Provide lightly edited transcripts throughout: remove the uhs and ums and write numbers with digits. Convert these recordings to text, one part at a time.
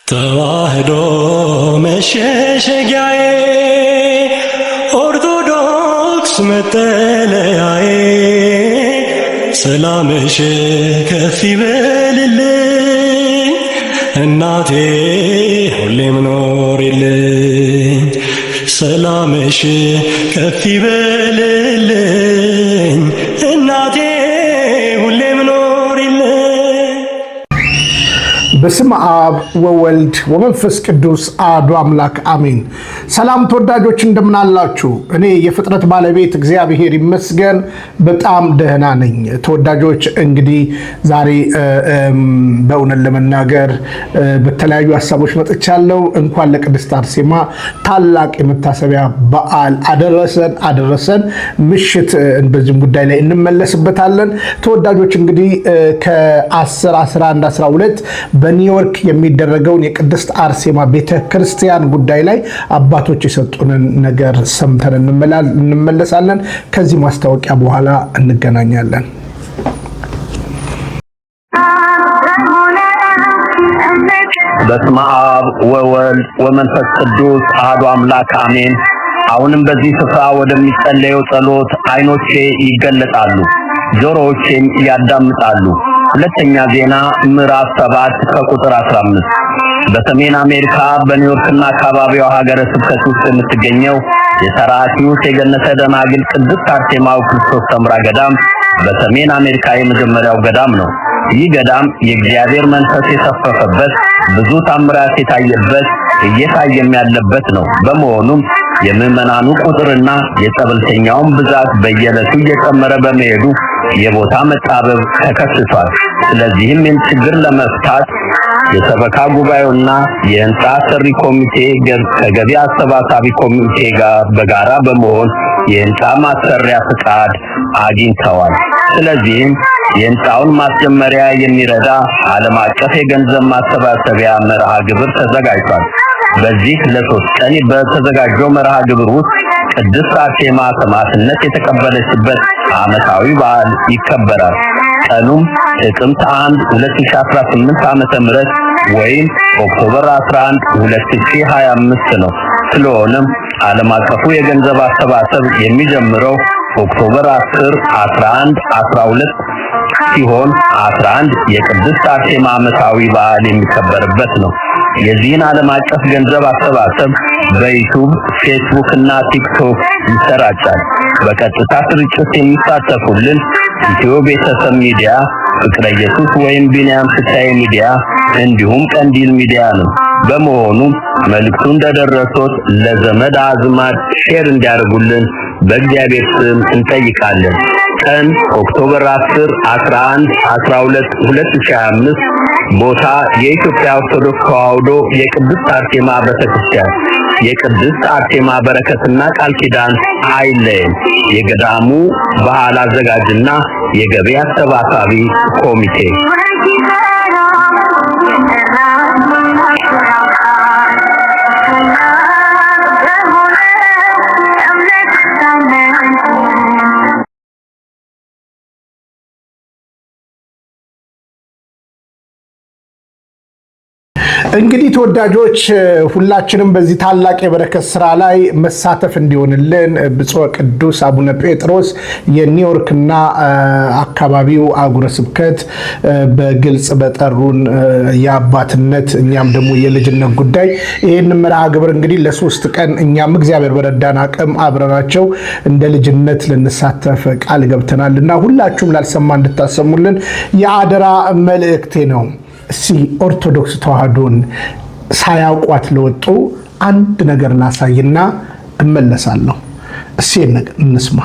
ተዋህዶ መሸሸጊያዬ ኦርቶዶክስ መጠለያዬ ሰላምሽ ከፍ ይበልልኝ እናቴ ሁሌም ኖሪልኝ ሰላምሽ ከፍ ይበልልኝ እናቴ ሁሌም ኖሪልኝ። በስመ አብ ወወልድ ወመንፈስ ቅዱስ አሐዱ አምላክ አሜን። ሰላም ተወዳጆች እንደምን አላችሁ? እኔ የፍጥረት ባለቤት እግዚአብሔር ይመስገን በጣም ደህና ነኝ። ተወዳጆች እንግዲህ ዛሬ በእውነት ለመናገር በተለያዩ ሀሳቦች መጥቻለሁ። እንኳን ለቅድስት አርሴማ ታላቅ የመታሰቢያ በዓል አደረሰን። ምሽት በዚህም ጉዳይ ላይ እንመለስበታለን። ተወዳጆች እንግዲህ ከ10 11 12 በኒውዮርክ የሚደረገውን የቅድስት አርሴማ ቤተክርስቲያን ጉዳይ ላይ አባቶች የሰጡንን ነገር ሰምተን እንመለሳለን። ከዚህ ማስታወቂያ በኋላ እንገናኛለን። በስመ አብ ወወልድ ወመንፈስ ቅዱስ አሐዱ አምላክ አሜን። አሁንም በዚህ ስፍራ ወደሚጸለየው ጸሎት አይኖቼ ይገለጣሉ፣ ጆሮዎቼም ያዳምጣሉ። ሁለተኛ ዜና ምዕራፍ 7 ከቁጥር 15 በሰሜን አሜሪካ በኒውዮርክና አካባቢዋ ሀገረ ስብከት ውስጥ የምትገኘው የሰራቲውስ የገነተ ደናግል ቅድስት አርሴማ ክርስቶስ ሰምራ ገዳም በሰሜን አሜሪካ የመጀመሪያው ገዳም ነው። ይህ ገዳም የእግዚአብሔር መንፈስ የሰፈፈበት ብዙ ታምራት የታየበት እየታየም ያለበት ነው። በመሆኑም የምዕመናኑ ቁጥርና የጸበልተኛውን ብዛት በየዕለቱ እየጨመረ በመሄዱ የቦታ መጣበብ ተከስቷል። ስለዚህም ይህን ችግር ለመፍታት የሰበካ ጉባኤውና የህንፃ ሰሪ ኮሚቴ ከገቢ አሰባሳቢ ኮሚቴ ጋር በጋራ በመሆን የህንፃ ማሰሪያ ፍቃድ አግኝተዋል። ስለዚህም የህንፃውን ማስጀመሪያ የሚረዳ ዓለም አቀፍ የገንዘብ ማሰባሰቢያ መርሃ ግብር ተዘጋጅቷል። በዚህ ለ3 ቀን በተዘጋጀው መርሃ ግብር ውስጥ ቅድስት አርሴማ ሰማዕትነት የተቀበለችበት ዓመታዊ በዓል ይከበራል። ቀኑም ጥቅምት 1 2018 ዓመተ ምህረት ወይም ኦክቶበር 11 2025 ነው። ስለሆነም ዓለም አቀፉ የገንዘብ አሰባሰብ የሚጀምረው ኦክቶበር 10 11 12 ሲሆን 11 የቅድስት አርሴማ ዓመታዊ በዓል የሚከበርበት ነው። የዚህን ዓለም አቀፍ ገንዘብ አሰባሰብ በዩቲዩብ፣ ፌስቡክ እና ቲክቶክ ይሰራጫል። በቀጥታ ስርጭት የሚሳተፉልን ኢትዮ ቤተሰብ ሚዲያ፣ ፍቅረ ኢየሱስ ወይም ቢንያም ስታይ ሚዲያ እንዲሁም ቀንዲል ሚዲያ ነው። በመሆኑም መልእክቱ እንደደረሶት ለዘመድ አዝማድ ሼር እንዲያደርጉልን በእግዚአብሔር ስም እንጠይቃለን። ቀን ኦክቶበር 10 11 12 2025 ቦታ የኢትዮጵያ ኦርቶዶክስ ተዋሕዶ የቅድስት አርሴማ ቤተክርስቲያን። የቅድስት አርሴማ በረከትና ቃል ኪዳን አይለየን። የገዳሙ ባህል አዘጋጅና የገቢ አሰባሳቢ ኮሚቴ። እንግዲህ ተወዳጆች ሁላችንም በዚህ ታላቅ የበረከት ስራ ላይ መሳተፍ እንዲሆንልን ብፁዕ ቅዱስ አቡነ ጴጥሮስ የኒውዮርክና አካባቢው አህጉረ ስብከት በግልጽ በጠሩን የአባትነት እኛም ደግሞ የልጅነት ጉዳይ ይህን መርሃ ግብር እንግዲህ ለ3 ቀን እኛም እግዚአብሔር በረዳን አቅም አብረናቸው እንደ ልጅነት ልንሳተፍ ቃል ገብተናልና ሁላችሁም ላልሰማ እንድታሰሙልን የአደራ መልእክቴ ነው። እሺ ኦርቶዶክስ ተዋሕዶን ሳያውቋት ለወጡ አንድ ነገር ላሳይና እመለሳለሁ። እሺ ነገር እንስማ።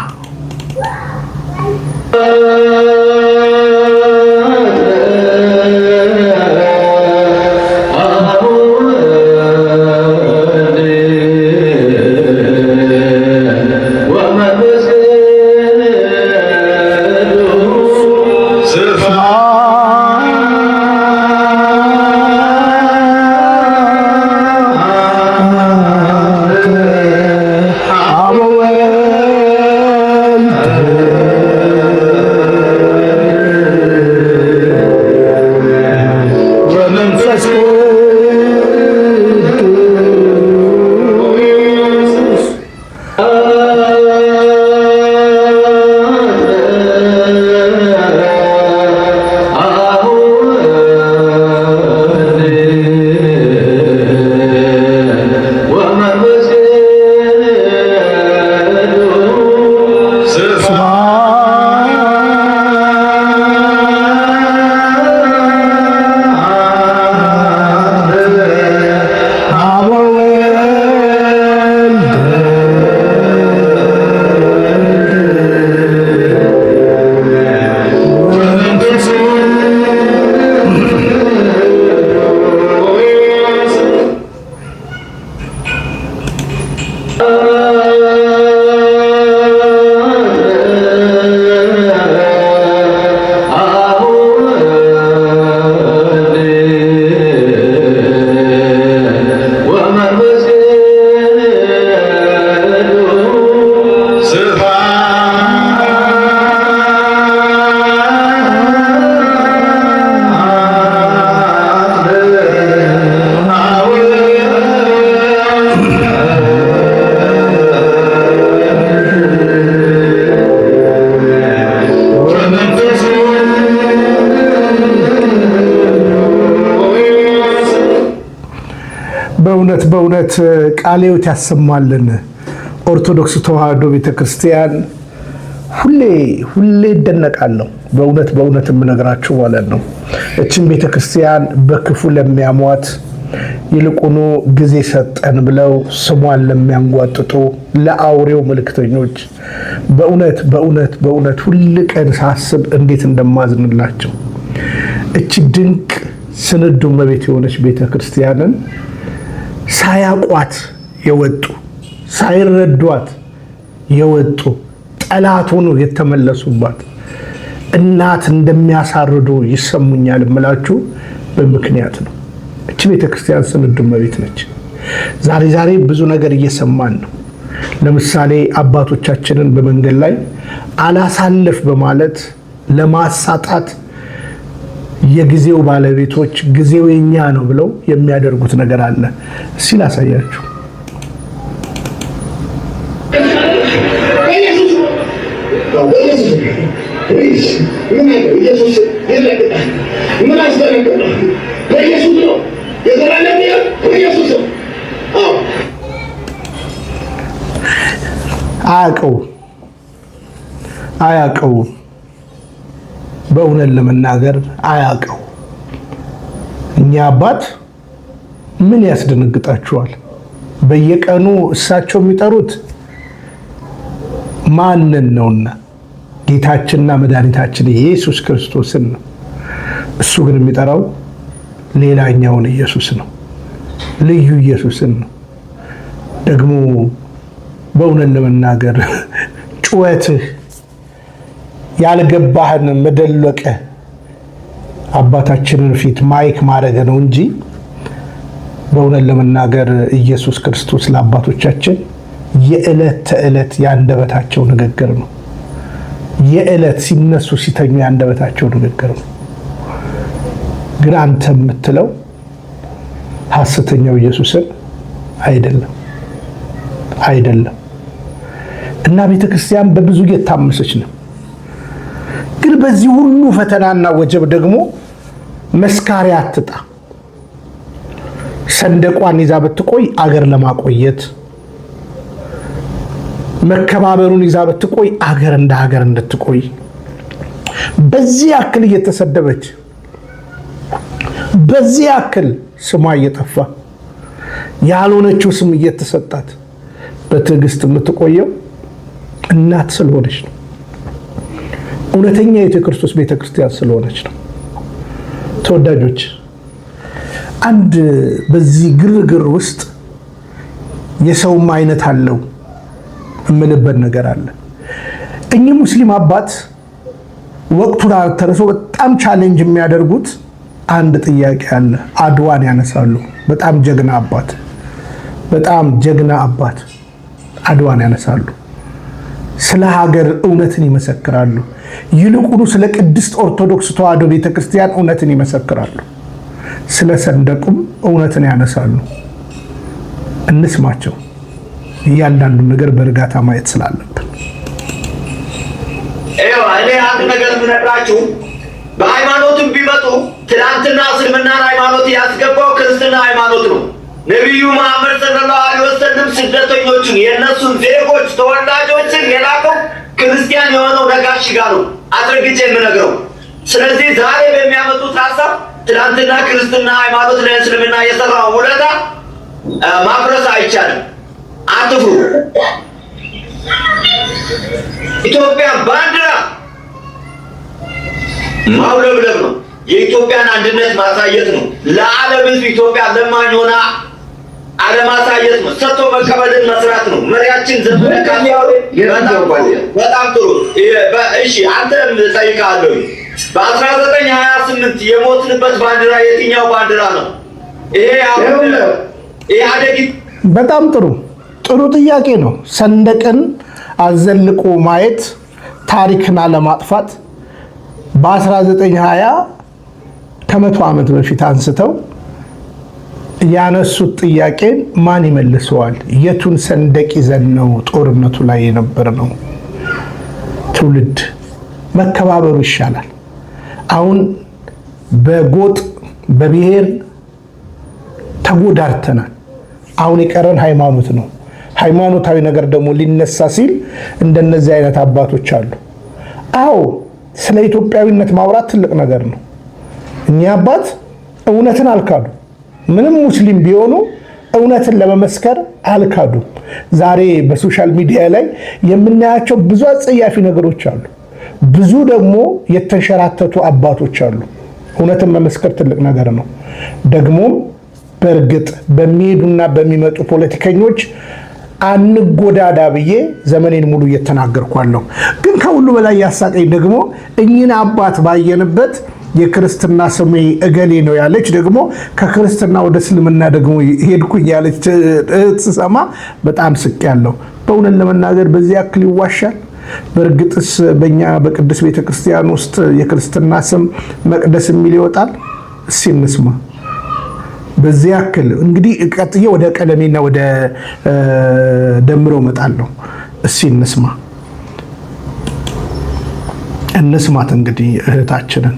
በእውነት ቃለ ሕይወት ያሰማልን። ኦርቶዶክስ ተዋሕዶ ቤተክርስቲያን ሁሌ ይደነቃለሁ። በእውነት የምነግራችሁ ማለት ነው። እችን ቤተክርስቲያን በክፉ ለሚያሟት ይልቁኑ ጊዜ ሰጠን ብለው ስሟን ለሚያንጓጥጡ ለአውሬው መልእክተኞች በእውነት ሁል ቀን ሳስብ እንዴት እንደማዝንላቸው እቺ ድንቅ ስንዱ እመቤት የሆነች ቤተክርስቲያንን ሳያቋት የወጡ ሳይረዷት የወጡ ጠላት ሆኖ የተመለሱባት እናት እንደሚያሳርዱ ይሰሙኛል እምላችሁ በምክንያት ነው። እቺ ቤተክርስቲያን ስንዱ እመቤት ነች። ዛሬ ብዙ ነገር እየሰማን ነው። ለምሳሌ አባቶቻችንን በመንገድ ላይ አላሳልፍ በማለት ለማሳጣት የጊዜው ባለቤቶች ጊዜው የኛ ነው ብለው የሚያደርጉት ነገር አለ። እስኪ ላሳያችሁ። አያውቀው በእውነት ለመናገር አያውቀው። እኛ አባት ምን ያስደነግጣችኋል? በየቀኑ እሳቸው የሚጠሩት ማንን ነውና? ጌታችንና መድኃኒታችን ኢየሱስ ክርስቶስን ነው። እሱ ግን የሚጠራው ሌላኛውን ኢየሱስ ነው፣ ልዩ ኢየሱስን ነው። ደግሞ በእውነት ለመናገር ጩኸትህ ያልገባህን መደለቀ አባታችንን ፊት ማይክ ማድረግ ነው እንጂ በእውነት ለመናገር ኢየሱስ ክርስቶስ ለአባቶቻችን የዕለት ተዕለት ያንደበታቸው ንግግር ነው። የዕለት ሲነሱ ሲተኙ ያንደበታቸው ንግግር ነው። ግን አንተ የምትለው ሐሰተኛው ኢየሱስን አይደለም። እና ቤተክርስቲያን በብዙ እየታመሰች ነው። ግን በዚህ ሁሉ ፈተናና ወጀብ ደግሞ መስካሪ አትጣ። ሰንደቋን ይዛ ብትቆይ አገር ለማቆየት፣ መከባበሩን ይዛ ብትቆይ አገር እንደ ሀገር እንድትቆይ፣ በዚህ ያክል እየተሰደበች በዚህ ያክል ስሟ እየጠፋ ያልሆነችው ስም እየተሰጣት በትዕግስት የምትቆየው እናት ስለሆነች ነው። እውነተኛ የክርስቶስ ቤተክርስቲያን ስለሆነች ነው። ተወዳጆች፣ አንድ በዚህ ግርግር ውስጥ የሰውም አይነት አለው እምልበት ነገር አለ። እኚህ ሙስሊም አባት ወቅቱን ተነሶ በጣም ቻሌንጅ የሚያደርጉት አንድ ጥያቄ አለ። አድዋን ያነሳሉ። በጣም ጀግና አባት አድዋን ያነሳሉ። ስለ ሀገር እውነትን ይመሰክራሉ። ይልቁኑ ስለ ቅድስት ኦርቶዶክስ ተዋሕዶ ቤተክርስቲያን እውነትን ይመሰክራሉ። ስለ ሰንደቁም እውነትን ያነሳሉ። እንስማቸው። እያንዳንዱን ነገር በእርጋታ ማየት ስላለብን እኔ አንድ ነገር የምነግራችሁ በሃይማኖትም ቢመጡ ትናንትና እስልምና ሃይማኖት ያስገባው ክርስትና ሃይማኖት ነው። ነቢዩ መሐመድ ሰለላሁ ዐለይሂ ወሰለም ስደተኞችን የእነሱን ዜጎች ተወላጆችን የላከው ክርስቲያን የሆነው ነጋሽ ጋር ነው፣ አስረግጬ የምነግረው። ስለዚህ ዛሬ በሚያመጡት ሀሳብ ትናንትና ክርስትና ሃይማኖት ለእስልምና የሰራው ውለታ ማፍረስ አይቻልም። አትፍሩ። ኢትዮጵያ ባንዲራ ማውለብለብ ነው። የኢትዮጵያን አንድነት ማሳየት ነው። ለዓለም ሕዝብ ኢትዮጵያ ለማኝ ሆና አለማሳየት ነው። ሰጥቶ መቀበልን መስራት ነው። መሪያችን ዘመነ ካሴ በጣም ጥሩ። እሺ አንተም ጠይቃለሁ። በ1928 የሞትንበት ባንዲራ የትኛው ባንዲራ ነው? ኢህአዴግ። በጣም ጥሩ ጥያቄ ነው። ሰንደቅን አዘልቆ ማየት ታሪክን አለማጥፋት በ1920 ከ100 ዓመት በፊት አንስተው ያነሱት ጥያቄን ማን ይመልሰዋል? የቱን ሰንደቅ ይዘን ነው ጦርነቱ ላይ የነበር ነው? ትውልድ መከባበሩ ይሻላል። አሁን በጎጥ በብሔር ተጎዳርተናል። አሁን የቀረን ሃይማኖት ነው። ሃይማኖታዊ ነገር ደግሞ ሊነሳ ሲል እንደነዚህ አይነት አባቶች አሉ። አዎ ስለ ኢትዮጵያዊነት ማውራት ትልቅ ነገር ነው። እኛ አባት እውነትን አልካዱ። ምንም ሙስሊም ቢሆኑ እውነትን ለመመስከር አልካዱ። ዛሬ በሶሻል ሚዲያ ላይ የምናያቸው ብዙ አጸያፊ ነገሮች አሉ። ብዙ ደግሞ የተንሸራተቱ አባቶች አሉ። እውነትን መመስከር ትልቅ ነገር ነው። ደግሞም በእርግጥ በሚሄዱና በሚመጡ ፖለቲከኞች አንጎዳዳ ብዬ ዘመኔን ሙሉ እየተናገርኳለሁ። ግን ከሁሉ በላይ ያሳቀኝ ደግሞ እኚህን አባት ባየንበት የክርስትና ስሜ እገሌ ነው ያለች ደግሞ ከክርስትና ወደ እስልምና ደግሞ ሄድኩኝ ያለች ስሰማ በጣም ስቄያለሁ። በእውነት ለመናገር በዚህ ያክል ይዋሻል? በእርግጥስ በእኛ በቅዱስ ቤተክርስቲያን ውስጥ የክርስትና ስም መቅደስ የሚል ይወጣል? እስኪ እንስማ። በዚህ ያክል እንግዲህ ቀጥዬ ወደ ቀለሜና ወደ ደምሮ እመጣለሁ። እስኪ እንስማት እንግዲህ እህታችንን።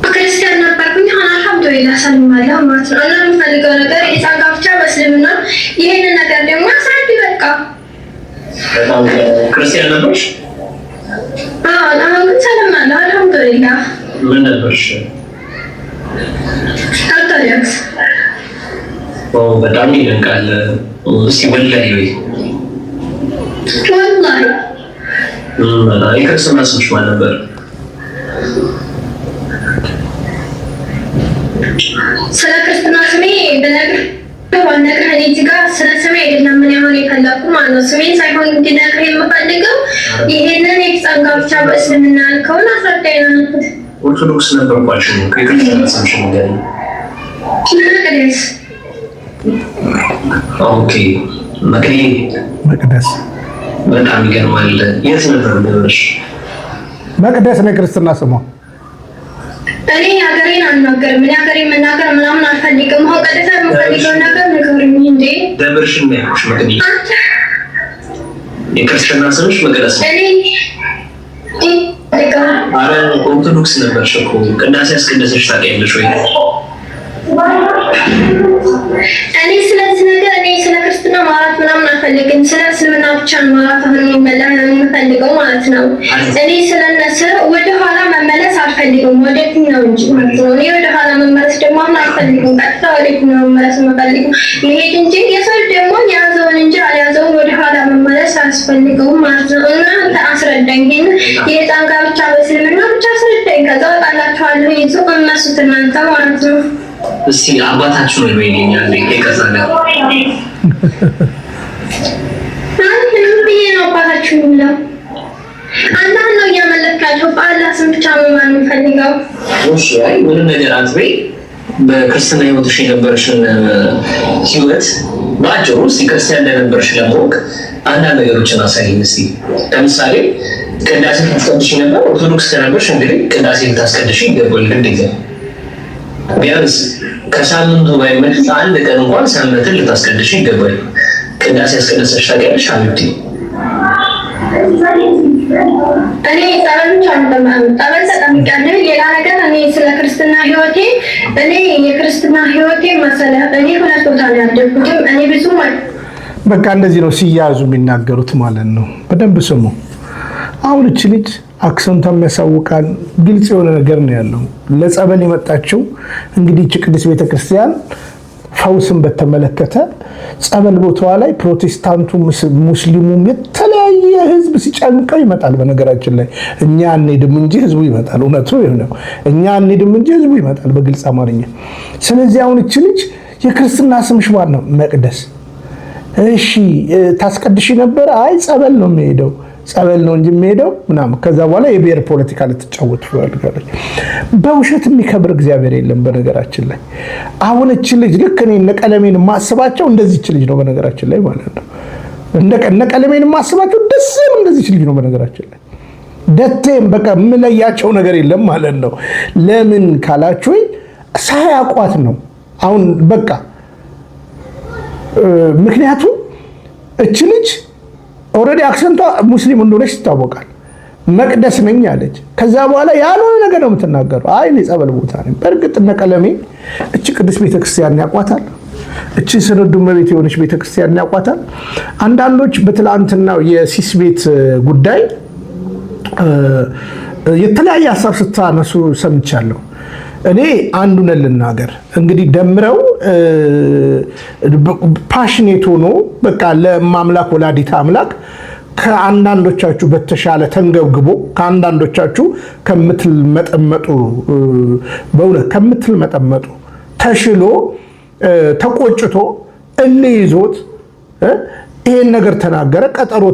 ክርስቲያን ነበርኩኝ፣ አሁን አልሐምዱሊላህ ሰልማለሁ ማለት ነው። እና የምፈልገው ነገር የህፃን ጋብቻ በእስልምና ይሄንን ነገር ደግሞ አስረድ በቃ። በጣም ክርስቲያን ነበርሽ? አሁን ግን ሰልማለሁ አልሐምዱሊላህ። ምን ነበርሽ? ኦርቶዶክስ። በጣም ይደንቃል። እስኪ ወላሂ ወይ ወላሂ የክርስትና ስምሽ ማን ነበር? ስለ ክርስትና ስሜ ብነግርህ ዋነግርህ እኔ እዚህ ጋር ስለ ስሜ አይደለም ምን ያሆን የፈለኩ ማለት ነው። ስሜን ሳይሆን እንዲነግርህ የምፈልገው ይሄንን የህፃን ጋብቻ በእስልምና ያልከውን አስረዳኝ ነው ያልኩት። ኦርቶዶክስ ነበርኳችሁ? ከክርስትና ስምሽ ነገር መቅደስ። ኦኬ መቅደስ። በጣም ይገርማል። የት ነበር ነበርሽ? መቅደስ ነው ክርስትና ስሟ። እኔ ሀገሬን አልናገርም። እኔ ሀገሬን መናገር ምናምን አልፈልግም። አሁን ቀጥታ የምፈልገው ነገር ንገሩኝ እንዴ። ደብርሽን ነው ያልኩሽ። መቅደስ የክርስትና ስምሽ መቅደስ ነው። አረ ኦርቶዶክስ ነበርሽ እኮ። ቅዳሴ ያስቀደሰሽ ታውቂያለሽ ወይ? እኔ ስለዚህ ነገር እኔ ስለ ክርስትና ማውራት ምናምን አልፈልግም። ስለ እስልምና ብቻ ማውራት አሁን የምፈልገው ማለት ነው። እኔ ስለነሱ ወደ ኋላ መመለስ አልፈልግም። ወደፊት ነው እንጂ ማለት ነው። እኔ ወደ ኋላ መመለስ ደግሞ አሁን አልፈልግም። ቀጥታ ወደፊት ነው መመለስ የምፈልገው መሄድ እንጂ የሰው ደግሞ ያዘውን እንጂ አልያዘውን ወደ ኋላ መመለስ አያስፈልገውም ማለት ነው። እና አስረዳኝ። ይሄን የህፃን ጋብቻ በእስልምና ብቻ አስረዳኝ። ከዛ ወጣላችኋለሁ። ይዙ እነሱ እናንተ ማለት ነው። እስቲ አባታችሁ ነው ይለኛል ይቀዛለ አንተ ብዬ ነው አባታችሁ ነው። አላህ ነው እያመለካቸው በአላህ ስም ብቻ ነው ማለት ፈልገው። እሺ አይ ምንም ነገር አትበይ። በክርስትና ህይወትሽ የነበረሽን ህይወት ባጭሩ እስቲ ክርስቲያን እንደነበርሽ ለማወቅ አንዳንድ ነገሮችን አሳይኝ እስቲ። ለምሳሌ ቅዳሴ ታስቀድሽ ነበር? ኦርቶዶክስ ከነበርሽ እንግዲህ ቅዳሴ ልታስቀድሽ ይገባል ግዴታ። ቢያንስ ከሳምንቱ ባይመሽ አንድ ቀን እንኳን ሰንበትን ልታስቀድሽ ይገባል። ቅዳሴ ያስቀደሰሽ ታውቂያለሽ? አብቲ እኔ ጠበል ተጠምቄያለሁ። ሌላ ነገር እኔ ስለ ክርስትና ህይወቴ የክርስትና ህይወቴ መሰለህ እኔ ሁለት ቦታ ነው ያደግኩትም። እኔ ብዙ በቃ እንደዚህ ነው ሲያዙ የሚናገሩት ማለት ነው። በደንብ ስሙ። አሁን እቺ ልጅ አክሰንቷም ያሳውቃል። ግልጽ የሆነ ነገር ነው ያለው። ለጸበል የመጣችው እንግዲህ እቺ ቅድስት ቤተክርስቲያን ፈውስን በተመለከተ ጸበል ቦታዋ ላይ ፕሮቴስታንቱ ሙስሊሙም የተለያየ ህዝብ ሲጨንቀው ይመጣል። በነገራችን ላይ እኛ አንሄድም እንጂ ህዝቡ ይመጣል። እውነቱ ነው። እኛ አንሄድም እንጂ ህዝቡ ይመጣል በግልጽ አማርኛ። ስለዚህ አሁን እቺ ልጅ የክርስትና ስምሽ ማን ነው? መቅደስ። እሺ ታስቀድሽ ነበር? አይ ጸበል ነው የሚሄደው ጸበል ነው እንጂ የሚሄደው ምናምን። ከዛ በኋላ የብሔር ፖለቲካ ልትጫወት ትፈልጋለች። በውሸት የሚከብር እግዚአብሔር የለም በነገራችን ላይ። አሁን እቺ ልጅ ልክ እኔ እነ ቀለሜን ማስባቸው እንደዚህ እቺ ልጅ ነው በነገራችን ላይ ማለት ነው። እነ ቀለሜን ማስባቸው ደስ ነው እንደዚህ ልጅ ነው በነገራችን ላይ። ደቴም በቃ የምለያቸው ነገር የለም ማለት ነው። ለምን ካላችሁኝ ሳያቋት ነው አሁን በቃ ምክንያቱም እቺ ልጅ ኦልሬዲ አክሰንቷ ሙስሊም እንደሆነች ይታወቃል። መቅደስ ነኝ አለች። ከዛ በኋላ ያልሆነ ነገር ነው የምትናገረው። አይ እኔ ጸበል ቦታ ነኝ። በእርግጥ እነ ቀለሜ እቺ ቅዱስ ቤተክርስቲያን ያቋታል። እቺ ስንዱ እመቤት የሆነች ቤተክርስቲያን ያቋታል። አንዳንዶች በትላንትናው የሲስ ቤት ጉዳይ የተለያየ ሀሳብ ስታነሱ ሰምቻለሁ። እኔ አንዱን ልናገር እንግዲህ ደምረው ፓሽኔት ሆኖ በቃ ለማምላክ ወላዲተ አምላክ ከአንዳንዶቻችሁ በተሻለ ተንገብግቦ ከአንዳንዶቻችሁ ከምትልመጠመጡ በእውነት ከምትልመጠመጡ ተሽሎ ተቆጭቶ እልይዞት ይሄን ነገር ተናገረ። ቀጠሮ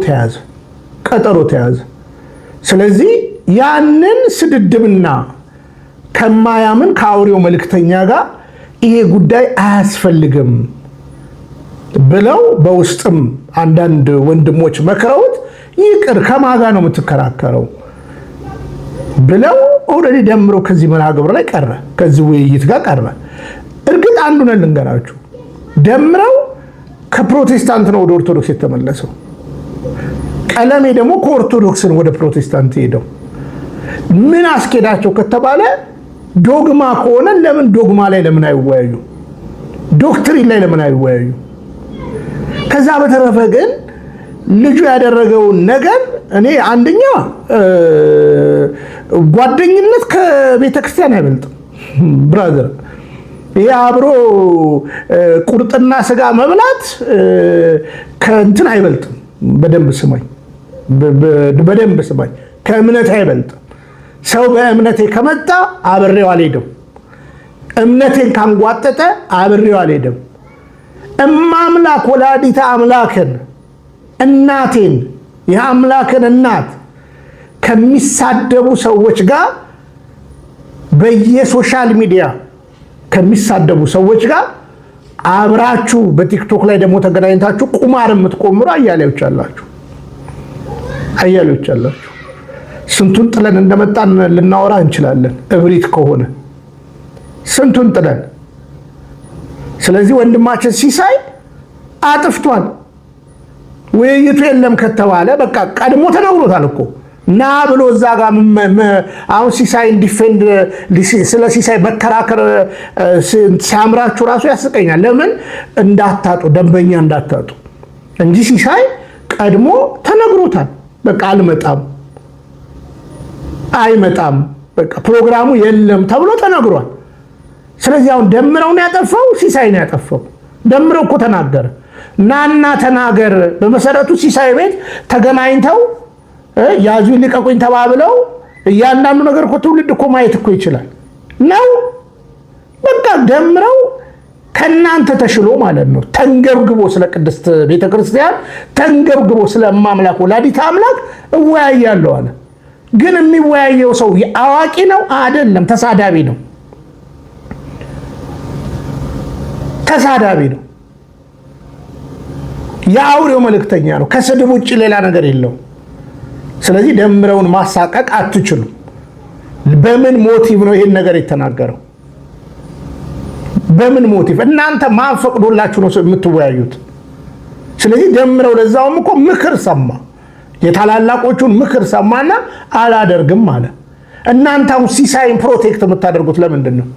ተያዘ። ስለዚህ ያንን ስድድብና ከማያምን ከአውሬው መልእክተኛ ጋር ይሄ ጉዳይ አያስፈልግም ብለው በውስጥም አንዳንድ ወንድሞች መክረውት ይቅር ከማጋ ነው የምትከራከረው ብለው ኦልሬዲ ደምሮ ከዚህ መርሃ ግብር ላይ ቀረ፣ ከዚህ ውይይት ጋር ቀረ። እርግጥ አንዱን ልንገራችሁ፣ ደምረው ከፕሮቴስታንት ነው ወደ ኦርቶዶክስ የተመለሰው። ቀለሜ ደግሞ ከኦርቶዶክስን ወደ ፕሮቴስታንት ሄደው ምን አስኬዳቸው ከተባለ ዶግማ ከሆነ ለምን ዶግማ ላይ ለምን አይወያዩ? ዶክትሪን ላይ ለምን አይወያዩ? ከዛ በተረፈ ግን ልጁ ያደረገውን ነገር እኔ አንደኛ ጓደኝነት ከቤተክርስቲያን አይበልጥም ብራዘር። ይሄ አብሮ ቁርጥና ስጋ መብላት ከእንትን አይበልጥም። በደንብ ስማኝ፣ ከእምነት አይበልጥም። ሰው በእምነቴ ከመጣ አብሬው አልሄድም። እምነቴን ካንጓጠጠ አብሬው አልሄድም። እማምላክ ወላዲተ አምላክን እናቴን የአምላክን እናት ከሚሳደቡ ሰዎች ጋር በየሶሻል ሚዲያ ከሚሳደቡ ሰዎች ጋር አብራችሁ በቲክቶክ ላይ ደግሞ ተገናኝታችሁ ቁማር የምትቆምሩ አያሌዎች አላችሁ። ስንቱን ጥለን እንደመጣን ልናወራ እንችላለን፣ እብሪት ከሆነ ስንቱን ጥለን። ስለዚህ ወንድማችን ሲሳይ አጥፍቷል። ውይይቱ የለም ከተባለ በቃ ቀድሞ ተነግሮታል እኮ ና ብሎ እዛ ጋር አሁን ሲሳይ ዲፌንድ ስለ ሲሳይ መከራከር ሲያምራችሁ ራሱ ያስቀኛል። ለምን እንዳታጡ ደንበኛ እንዳታጡ እንጂ ሲሳይ ቀድሞ ተነግሮታል። በቃ አይመጣም በቃ ፕሮግራሙ የለም ተብሎ ተነግሯል። ስለዚህ አሁን ደምረው ነው ያጠፋው፣ ሲሳይ ነው ያጠፋው። ደምረው እኮ ተናገረ። ናና ተናገር። በመሰረቱ ሲሳይ ቤት ተገናኝተው ያዙ ልቀቁኝ ተባብለው እያንዳንዱ ነገር እኮ ትውልድ እኮ ማየት እኮ ይችላል ነው። በቃ ደምረው ከናንተ ተሽሎ ማለት ነው ተንገብግቦ ስለ ቅድስት ቤተክርስቲያን ተንገብግቦ ስለ ማምላክ ወላዲተ አምላክ እወያያለሁ አለ። ግን የሚወያየው ሰው አዋቂ ነው አይደለም፣ ተሳዳቢ ነው። የአውሬው መልእክተኛ ነው። ከስድብ ውጭ ሌላ ነገር የለው። ስለዚህ ደምረውን ማሳቀቅ አትችሉም። በምን ሞቲቭ ነው ይሄን ነገር የተናገረው? በምን ሞቲቭ? እናንተ ማን ፈቅዶላችሁ ነው የምትወያዩት? ስለዚህ ደምረው ለዛውም እኮ ምክር ሰማ፣ የታላላቆቹን ምክር ሰማና አላደርግም አለ። እናንተ አሁን ሲሳይን ፕሮቴክት የምታደርጉት ለምንድን ነው?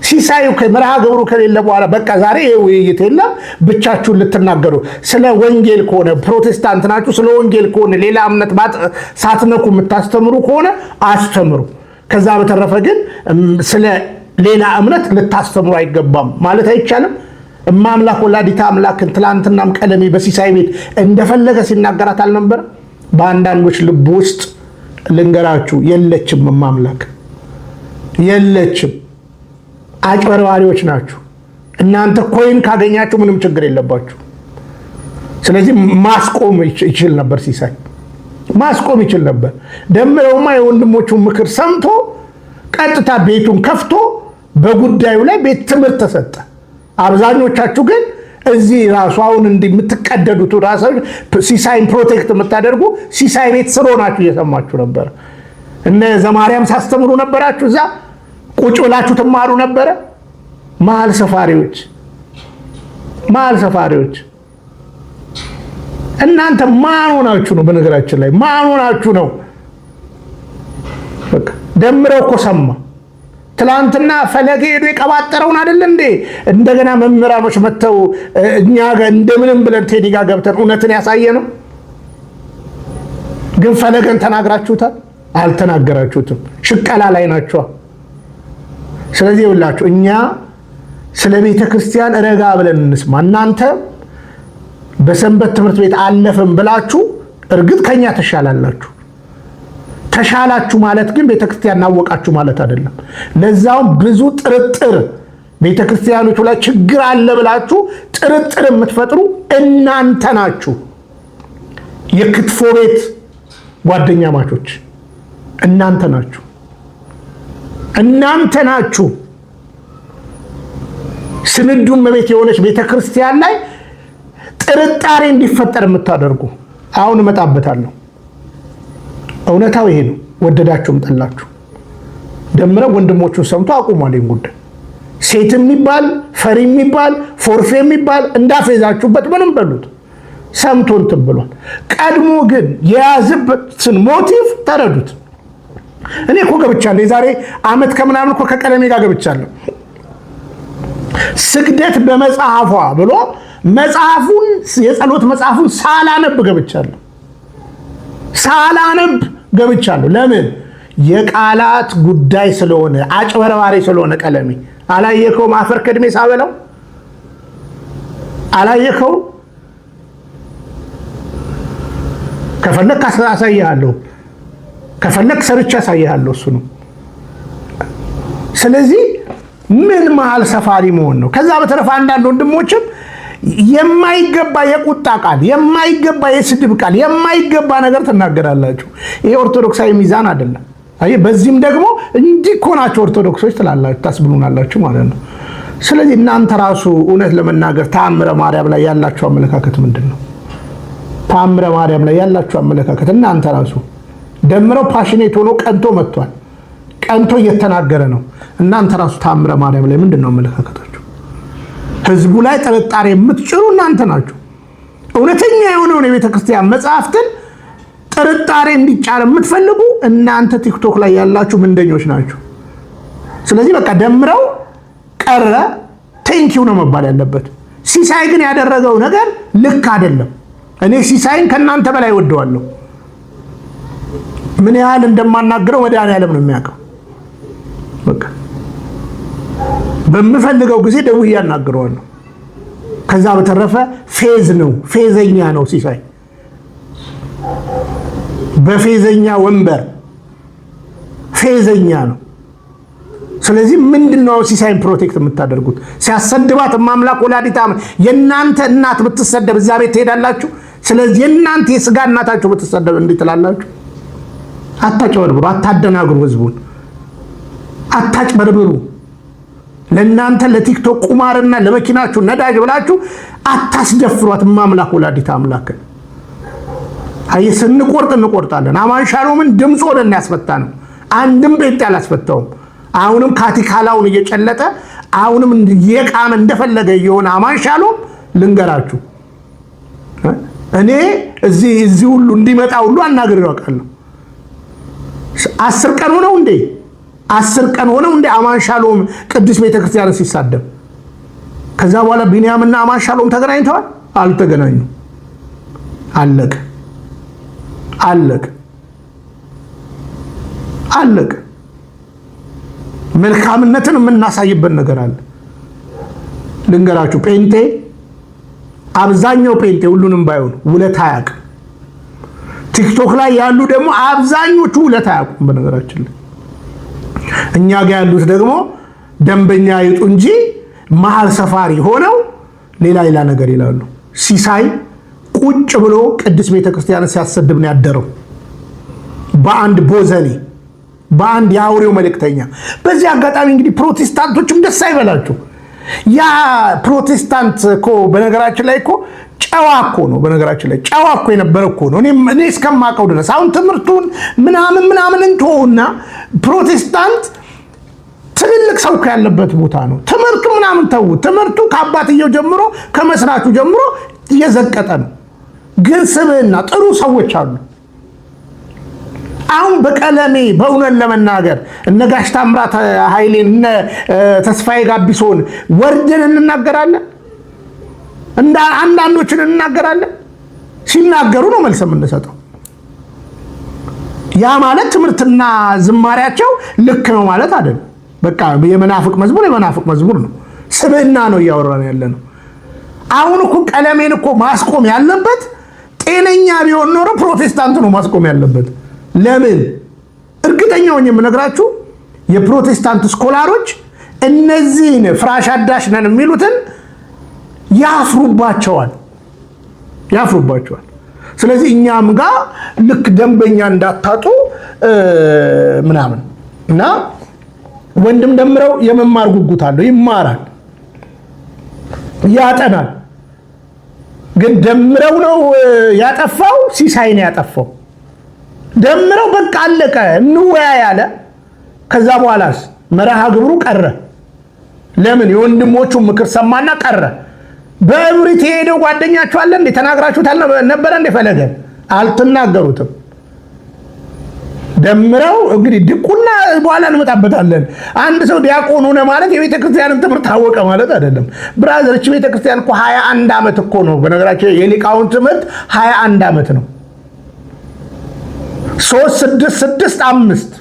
ሲሳዩ ከመርሃ ግብሩ ከሌለ በኋላ በቃ ዛሬ ውይይት የለም ብቻችሁን ልትናገሩ። ስለ ወንጌል ከሆነ ፕሮቴስታንት ናችሁ፣ ስለ ወንጌል ከሆነ ሌላ እምነት ሳትነኩ የምታስተምሩ ከሆነ አስተምሩ። ከዛ በተረፈ ግን ስለ ሌላ እምነት ልታስተምሩ አይገባም ማለት አይቻልም። እማምላክ ወላዲተ አምላክን ትላንትናም ቀለሜ በሲሳይ ቤት እንደፈለገ ሲናገራት አልነበረ? በአንዳንዶች ልብ ውስጥ ልንገራችሁ የለችም፣ እማምላክ የለችም። አጭበርባሪዎች ናችሁ እናንተ። ኮይን ካገኛችሁ ምንም ችግር የለባችሁ። ስለዚህ ማስቆም ይችል ነበር፣ ሲሳይ ማስቆም ይችል ነበር። ደምረውማ የወንድሞቹን ምክር ሰምቶ ቀጥታ ቤቱን ከፍቶ በጉዳዩ ላይ ቤት ትምህርት ተሰጠ። አብዛኞቻችሁ ግን እዚህ ራሱ አሁን የምትቀደዱት ራሳችሁ ሲሳይን ፕሮቴክት የምታደርጉ ሲሳይ ቤት ስሮ ናችሁ እየሰማችሁ ነበር። እነ ዘማርያም ሳስተምሩ ነበራችሁ፣ እዛ ቁጭ ብላችሁ ትማሩ ነበረ። መሀል ሰፋሪዎች እናንተ ማን ሆናችሁ ነው? በነገራችን ላይ ማን ሆናችሁ ነው በቃ ደምረው እኮ ሰማ። ትላንትና ፈለገ ሄዶ የቀባጠረውን አይደል እንዴ እንደገና መምህራኖች መተው እኛ ጋር እንደምንም ብለን ቴዲ ጋር ገብተን እውነትን ያሳየ ነው። ግን ፈለገን ተናግራችሁታል? አልተናገራችሁትም። ሽቀላ ላይ ናቸው። ስለዚህ ይኸውላችሁ እኛ ስለ ቤተ ክርስቲያን ረጋ ብለን እንስማ። እናንተ በሰንበት ትምህርት ቤት አለፈን ብላችሁ እርግጥ ከኛ ተሻላላችሁ። ተሻላችሁ ማለት ግን ቤተ ክርስቲያን እናወቃችሁ ማለት አይደለም። ለዛውም ብዙ ጥርጥር ቤተ ክርስቲያኖቹ ላይ ችግር አለ ብላችሁ ጥርጥር የምትፈጥሩ እናንተ ናችሁ። የክትፎ ቤት ጓደኛ ማቾች እናንተ ናችሁ። እናንተ ናችሁ ስንዱን መቤት የሆነች ቤተ ክርስቲያን ላይ ጥርጣሬ እንዲፈጠር የምታደርጉ። አሁን እመጣበታለሁ። እውነታው ይሄ ነው። ወደዳችሁም ጠላችሁ ደምረው ወንድሞቹን ሰምቶ አቁሟል። ይሄን ጉዳይ ሴት የሚባል ፈሪ የሚባል ፎርፌ የሚባል እንዳፈዛችሁበት ምንም በሉት ሰምቶ እንትን ብሏል። ቀድሞ ግን የያዝበትን ሞቲቭ ተረዱት። እኔ እኮ ገብቻለሁ። የዛሬ ዓመት ከምናምን እኮ ከቀለሜ ጋር ገብቻለሁ። ስግደት በመጽሐፏ ብሎ መጽሐፉን የጸሎት መጽሐፉን ሳላነብ ገብቻለሁ። ሳላነብ ገብቻለሁ። ለምን? የቃላት ጉዳይ ስለሆነ አጭበርባሪ ስለሆነ። ቀለሜ አላየከውም? አፈር ከድሜ ሳበለው አላየከውም? ከፈለክ አሳይሃለሁ፣ ከፈለክ ሰርቼ አሳይሃለሁ። እሱ ነው። ስለዚህ ምን መሀል ሰፋሪ መሆን ነው። ከዛ በተረፈ አንዳንድ ወንድሞችም የማይገባ የቁጣ ቃል፣ የማይገባ የስድብ ቃል፣ የማይገባ ነገር ትናገራላችሁ። ይሄ ኦርቶዶክሳዊ ሚዛን አይደለም። አይ በዚህም ደግሞ እንዲህ እኮ ናቸው ኦርቶዶክሶች ትላላችሁ፣ ታስብሉናላችሁ ማለት ነው። ስለዚህ እናንተ ራሱ እውነት ለመናገር ተአምረ ማርያም ላይ ያላችሁ አመለካከት ምንድን ነው? ተአምረ ማርያም ላይ ያላችሁ አመለካከት እናንተ ራሱ ደምረው ፓሽኔት ሆኖ ቀንቶ መጥቷል። ቀንቶ እየተናገረ ነው። እናንተ ራሱ ተአምረ ማርያም ላይ ምንድን ነው አመለካከታችሁ? ህዝቡ ላይ ጥርጣሬ የምትጭሩ እናንተ ናችሁ። እውነተኛ የሆነውን የቤተ ክርስቲያን መጽሐፍትን ጥርጣሬ እንዲጫር የምትፈልጉ እናንተ ቲክቶክ ላይ ያላችሁ ምንደኞች ናችሁ። ስለዚህ በቃ ደምረው ቀረ ቴንኪው ነው መባል ያለበት። ሲሳይ ግን ያደረገው ነገር ልክ አይደለም። እኔ ሲሳይን ከእናንተ በላይ ወደዋለሁ። ምን ያህል እንደማናገረው መድኃኒዓለም ነው የሚያውቀው። በቃ በምፈልገው ጊዜ ደውዬ አናግረዋለሁ። ከዛ በተረፈ ፌዝ ነው፣ ፌዘኛ ነው ሲሳይ። በፌዘኛ ወንበር ፌዘኛ ነው። ስለዚህ ምንድነው ሲሳይን ፕሮቴክት የምታደርጉት? ሲያሰድባት ማምላክ ወላዲታ የእናንተ እናት ብትሰደብ እዛ ቤት ትሄዳላችሁ? ስለዚህ የእናንተ የስጋ እናታችሁ ብትሰደብ እንዴት ትላላችሁ? አታጭበርብሩ፣ አታደናግሩ፣ ህዝቡን አታጭበርብሩ። ለእናንተ ለቲክቶክ ቁማርና ለመኪናችሁ ነዳጅ ብላችሁ አታስደፍሯት ማምላክ ወላዲታ አምላክ። አይ ስንቆርጥ እንቆርጣለን። አማን ሻሎምን ድምፅ ሆነን ያስፈታ ነው። አንድም ቤት ያላስፈታውም። አሁንም ካቲካላውን እየጨለጠ አሁንም የቃመ እንደፈለገ የሆነ አማን ሻሎም ልንገራችሁ፣ እኔ እዚህ ሁሉ እንዲመጣ ሁሉ አናግሬው አውቃለሁ። 10 ቀን ሆነው እንዴ 10 ቀን ሆነው እንዴ አማን ሻሎም ቅዱስ ቤተክርስቲያን ሲሳደብ። ከዛ በኋላ ቢንያምና አማን ሻሎም ተገናኝተዋል? አልተገናኙም። አለቀ አለቀ አለቀ። መልካምነትን የምናሳይበት ነገር አለ። ልንገራችሁ፣ ጴንጤ አብዛኛው ጴንጤ ሁሉንም ባይሆን ውለታ አያውቅም። ቲክቶክ ላይ ያሉ ደግሞ አብዛኞቹ ውለታ አያውቁም። በነገራችን ላይ እኛ ጋር ያሉት ደግሞ ደንበኛ ይጡ እንጂ መሀል ሰፋሪ ሆነው ሌላ ነገር ይላሉ። ሲሳይ ቁጭ ብሎ ቅዱስ ቤተክርስቲያን ሲያሰድብ ነው ያደረው በአንድ ቦዘኔ፣ በአንድ የአውሬው መልእክተኛ። በዚህ አጋጣሚ እንግዲህ ፕሮቴስታንቶችም ደስ አይበላችሁ። ያ ፕሮቴስታንት እኮ በነገራችን ላይ እኮ ጨዋ እኮ ነው። በነገራችን ላይ ጨዋ እኮ የነበረ እኮ ነው። እኔ እስከማውቀው ድረስ አሁን ትምህርቱን ምናምን እንተውና ፕሮቴስታንት ትልልቅ ሰው ያለበት ቦታ ነው። ትምህርቱ ምናምን ተው፣ ትምህርቱ ከአባትየው ጀምሮ ከመስራቹ ጀምሮ እየዘቀጠ ነው። ግን ስብዕና ጥሩ ሰዎች አሉ። አሁን በቀለሜ በእውነት ለመናገር እነ ጋሽ ታምራት ኃይሌን እነ ተስፋዬ ጋቢሶን ወርደን እንናገራለን፣ እንደ አንዳንዶችን እንናገራለን። ሲናገሩ ነው መልስ የምንሰጠው። ያ ማለት ትምህርትና ዝማሪያቸው ልክ ነው ማለት አይደለም። በቃ የመናፍቅ መዝሙር ነው። ስብዕና ነው እያወራን ያለ ነው። አሁን እኮ ቀለሜን እኮ ማስቆም ያለበት ጤነኛ ቢሆን ኖሮ ፕሮቴስታንት ነው ማስቆም ያለበት። ለምን? እርግጠኛው የምነግራችሁ የፕሮቴስታንት ስኮላሮች እነዚህን ፍራሽ አዳሽ ነን የሚሉትን ያፍሩባቸዋል። ስለዚህ እኛም ጋር ልክ ደንበኛ እንዳታጡ ምናምን እና ወንድም ደምረው የመማር ጉጉት አለው፣ ይማራል፣ ያጠናል። ግን ደምረው ነው ያጠፋው፣ ሲሳይ ነው ያጠፋው። ደምረው በቃ አለቀ እንወያይ አለ። ከዛ በኋላስ መርሃ ግብሩ ቀረ። ለምን? የወንድሞቹ ምክር ሰማና ቀረ። በእብሪት የሄደው ጓደኛችሁ አለ እንዴ? ተናግራችሁታል ነበረ እንዴ? ፈለገ አልተናገሩትም። ደምረው እንግዲህ ድቁና በኋላ እንመጣበታለን። አንድ ሰው ዲያቆን ሆነ ማለት የቤተ ክርስቲያንን ትምህርት ታወቀ ማለት አይደለም። ብራዘር እቺ ቤተ ክርስቲያን እኮ 21 ዓመት እኮ ነው። በነገራችን የሊቃውን ትምህርት 21 ዓመት ነው። 3 6 6 5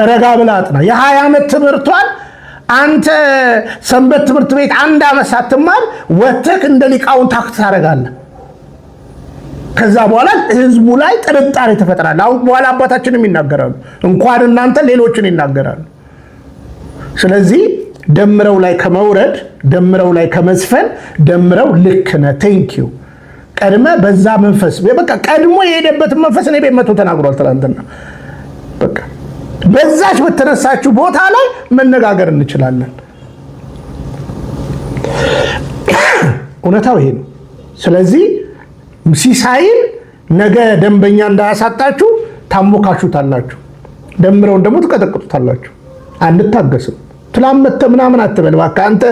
ረጋ ብላት ነው። የ20 ዓመት ትምህርቷን አንተ ሰንበት ትምህርት ቤት 1 ዓመት ሳትማር ወተክ እንደ ሊቃውን ታክት ታደርጋለህ። ከዛ በኋላ ህዝቡ ላይ ጥርጣሬ ተፈጥራል። አሁን በኋላ አባታችንም ይናገራሉ፣ እንኳን እናንተ ሌሎችን ይናገራሉ። ስለዚህ ደምረው ላይ ከመውረድ ደምረው ላይ ከመዝፈን ደምረው ልክ ነህ ቴንክ ዩ ቀድመ በዛ መንፈስ በቃ ቀድሞ የሄደበትን መንፈስ እኔ ቤት መጥቶ ተናግሯል ትናንትና። በቃ በዛች በተነሳችሁ ቦታ ላይ መነጋገር እንችላለን። እውነታው ይሄ ነው። ስለዚህ ሲሳይን ነገ ደንበኛ እንዳያሳጣችሁ ታሞካሹታላችሁ፣ ደምረውን ደግሞ ትቀጠቅጡታላችሁ። አንታገስም። ትላመተ ምናምን አትበል እባክህ አንተ።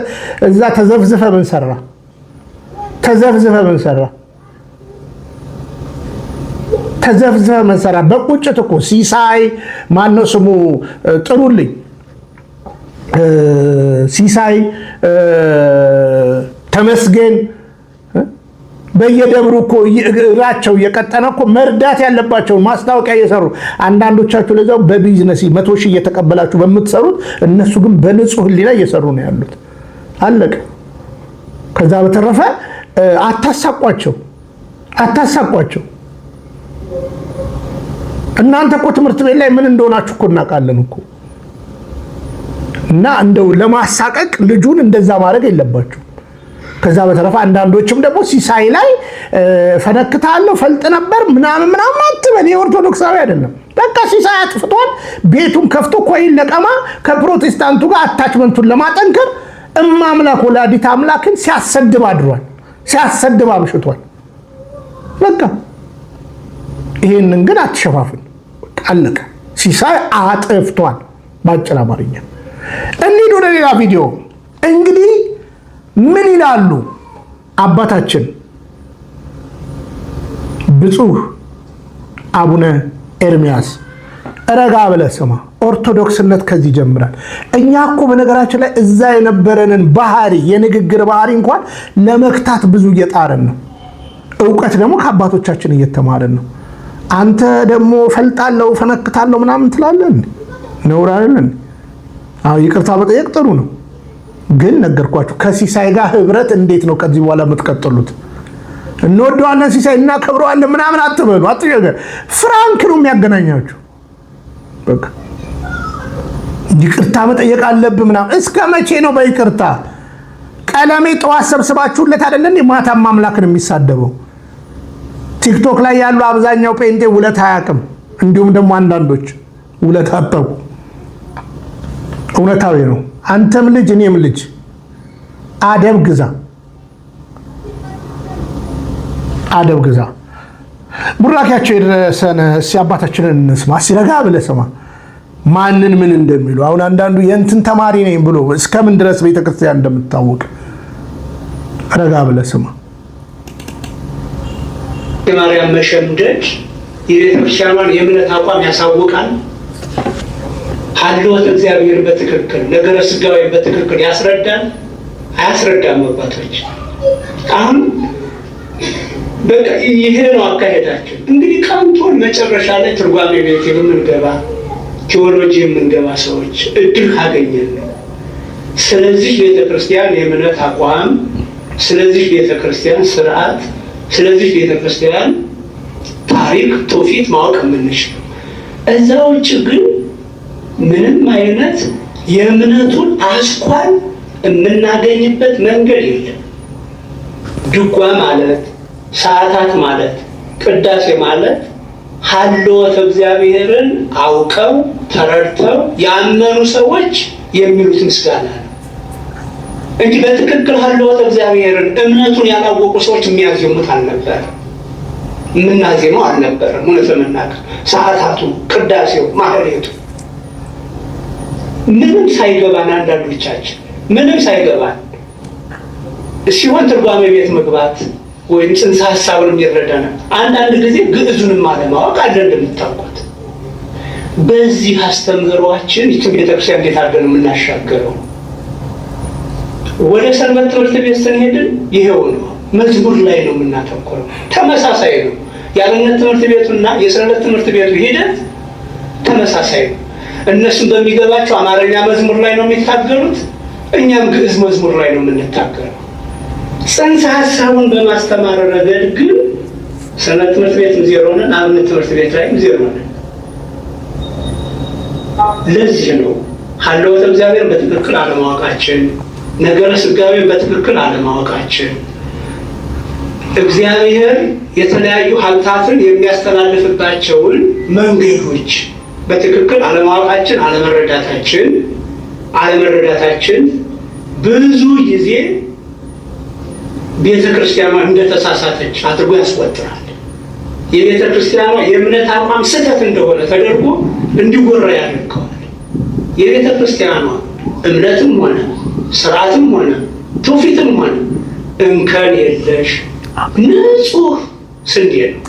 እዛ ተዘፍዝፈ ምን ሰራ? በቁጭት እኮ ሲሳይ ማነው ስሙ ጥሩልኝ፣ ሲሳይ ተመስገን በየደብሩ እኮ እግራቸው እየቀጠነ እኮ መርዳት ያለባቸውን ማስታወቂያ እየሰሩ አንዳንዶቻችሁ ለዛው በቢዝነስ 100 ሺህ እየተቀበላችሁ በምትሰሩት እነሱ ግን በንጹህ ሕሊና እየሰሩ ነው ያሉት። አለቀ። ከዛ በተረፈ አታሳቋቸው። እናንተ እኮ ትምህርት ቤት ላይ ምን እንደሆናችሁ እኮ እናውቃለን እኮ። እና እንደው ለማሳቀቅ ልጁን እንደዛ ማድረግ የለባችሁ። ከዛ በተረፈ አንዳንዶችም ደግሞ ሲሳይ ላይ ፈነክታለሁ ፈልጥ ነበር ምናምን አትበል። የኦርቶዶክሳዊ አይደለም። በቃ ሲሳይ አጥፍቷል። ቤቱን ከፍቶ ኮይን ለቀማ ከፕሮቴስታንቱ ጋር አታችመንቱን ለማጠንከር እማምላክ ወላዲት አምላክን ሲያሰድብ አድሯል፣ ሲያሰድብ አምሽቷል። በቃ ይሄንን ግን አትሸፋፍን። አለቀ። ሲሳይ አጥፍቷል። ባጭር አማርኛ እንሂድ ወደ ሌላ ቪዲዮ። እንግዲህ ምን ይላሉ አባታችን ብፁዕ አቡነ ኤርሚያስ? ረጋ ብለህ ስማ። ኦርቶዶክስነት ከዚህ ይጀምራል። እኛ እኮ በነገራችን ላይ እዛ የነበረንን ባህሪ የንግግር ባህሪ እንኳን ለመክታት ብዙ እየጣርን ነው። እውቀት ደግሞ ከአባቶቻችን እየተማርን ነው። አንተ ደግሞ ፈልጣለሁ ፈነክታለሁ ምናምን ትላለህ። ነውር አይደለም? አዎ ይቅርታ መጠየቅ ጥሩ ነው። ግን ነገርኳችሁ ከሲሳይ ጋር ህብረት እንዴት ነው ከዚህ በኋላ የምትቀጥሉት? እንወደዋለን ሲሳይ እናከብረዋለን ምናምን አትበሉ፣ አትሸገር። ፍራንክ ነው የሚያገናኛችሁ። በቃ ይቅርታ መጠየቅ አለብህ ምናምን። እስከ መቼ ነው በይቅርታ? ቀለሜ ጠዋት ሰብስባችሁለት አይደለም ማታም አምላክን የሚሳደበው? ቲክቶክ ላይ ያሉ አብዛኛው ጴንጤ ውለት አያውቅም። እንዲሁም ደግሞ አንዳንዶች ውለት አጠቁ። እውነታዊ ነው። አንተም ልጅ እኔም ልጅ አደብ ግዛ። ቡራኪያቸው የደረሰን እስኪ አባታችንን እንስማ። ሲረጋ ብለህ ስማ። ማንን ምን እንደሚሉ። አሁን አንዳንዱ የእንትን ተማሪ ነኝ ብሎ እስከምን ድረስ ቤተክርስቲያን እንደምታወቅ ረጋ ብለህ ስማ። የማርያም መሸምደድ የቤተክርስቲያኗን የእምነት አቋም ያሳውቃል። ሀልወት እግዚአብሔር በትክክል ነገረ ስጋዊ በትክክል ያስረዳል አያስረዳም? አባቶች አሁን በቃ ይሄ ነው አካሄዳችን። እንግዲህ ቀንቶን መጨረሻ ላይ ትርጓሜ ቤት የምንገባ ቴዎሎጂ የምንገባ ሰዎች እድል ካገኘን ነው። ስለዚህ ቤተክርስቲያን የእምነት አቋም፣ ስለዚህ ቤተክርስቲያን ስርዓት፣ ስለዚህ ቤተክርስቲያን ታሪክ ትውፊት ማወቅ የምንችለው። እዛ ውጭ ግን ምንም አይነት የእምነቱን አስኳል የምናገኝበት መንገድ የለም። ድጓ ማለት፣ ሰዓታት ማለት፣ ቅዳሴ ማለት ሀልወተ እግዚአብሔርን አውቀው ተረድተው ያመኑ ሰዎች የሚሉት ምስጋና ነው እንጂ በትክክል ሀልወተ እግዚአብሔርን እምነቱን ያላወቁ ሰዎች የሚያዜሙት አልነበረም፣ የምናዜመው አልነበረም። እውነት ለመናገር ሰዓታቱ፣ ቅዳሴው፣ ማህሌቱ ምንም ሳይገባን አንዳንዶቻችን ምንም ሳይገባን ሲሆን ትርጓሜ ቤት መግባት ወይም ጽንሰ ሀሳቡን የሚረዳና አንዳንድ ጊዜ ግዕዙንም አለማወቅ አለ። እንደምታውቁት በዚህ አስተምህሯችን ይህችን ቤተክርስቲያን እንዴት አድርገን የምናሻገረው? ወደ ሰንበት ትምህርት ቤት ስንሄድን ይሄው ነው፣ መዝሙር ላይ ነው የምናተኩረው። ተመሳሳይ ነው። የአብነት ትምህርት ቤቱና የሰንበት ትምህርት ቤቱ ሂደት ተመሳሳይ ነው። እነሱም በሚገባቸው አማርኛ መዝሙር ላይ ነው የሚታገሉት፣ እኛም ግዕዝ መዝሙር ላይ ነው የምንታገለው። ጽንሰ ሀሳቡን በማስተማር ረገድ ግን ሰንበት ትምህርት ቤትም ዜሮ ነን፣ አብነት ትምህርት ቤት ላይም ዜሮ ነን። ለዚህ ነው ሀልወተ እግዚአብሔር በትክክል አለማወቃችን፣ ነገረ ስጋዌን በትክክል አለማወቃችን፣ እግዚአብሔር የተለያዩ ሀብታትን የሚያስተላልፍባቸውን መንገዶች በትክክል አለማወቃችን፣ አለመረዳታችን ብዙ ጊዜ ቤተ ክርስቲያኗ እንደተሳሳተች አድርጎ ያስቆጥራል። የቤተ ክርስቲያኗ የእምነት አቋም ስህተት እንደሆነ ተደርጎ እንዲጎራ ያደርገዋል። የቤተ ክርስቲያኗ እምነትም ሆነ ስርዓትም ሆነ ትውፊትም ሆነ እንከን የለሽ ንጹህ ስንዴ ነው።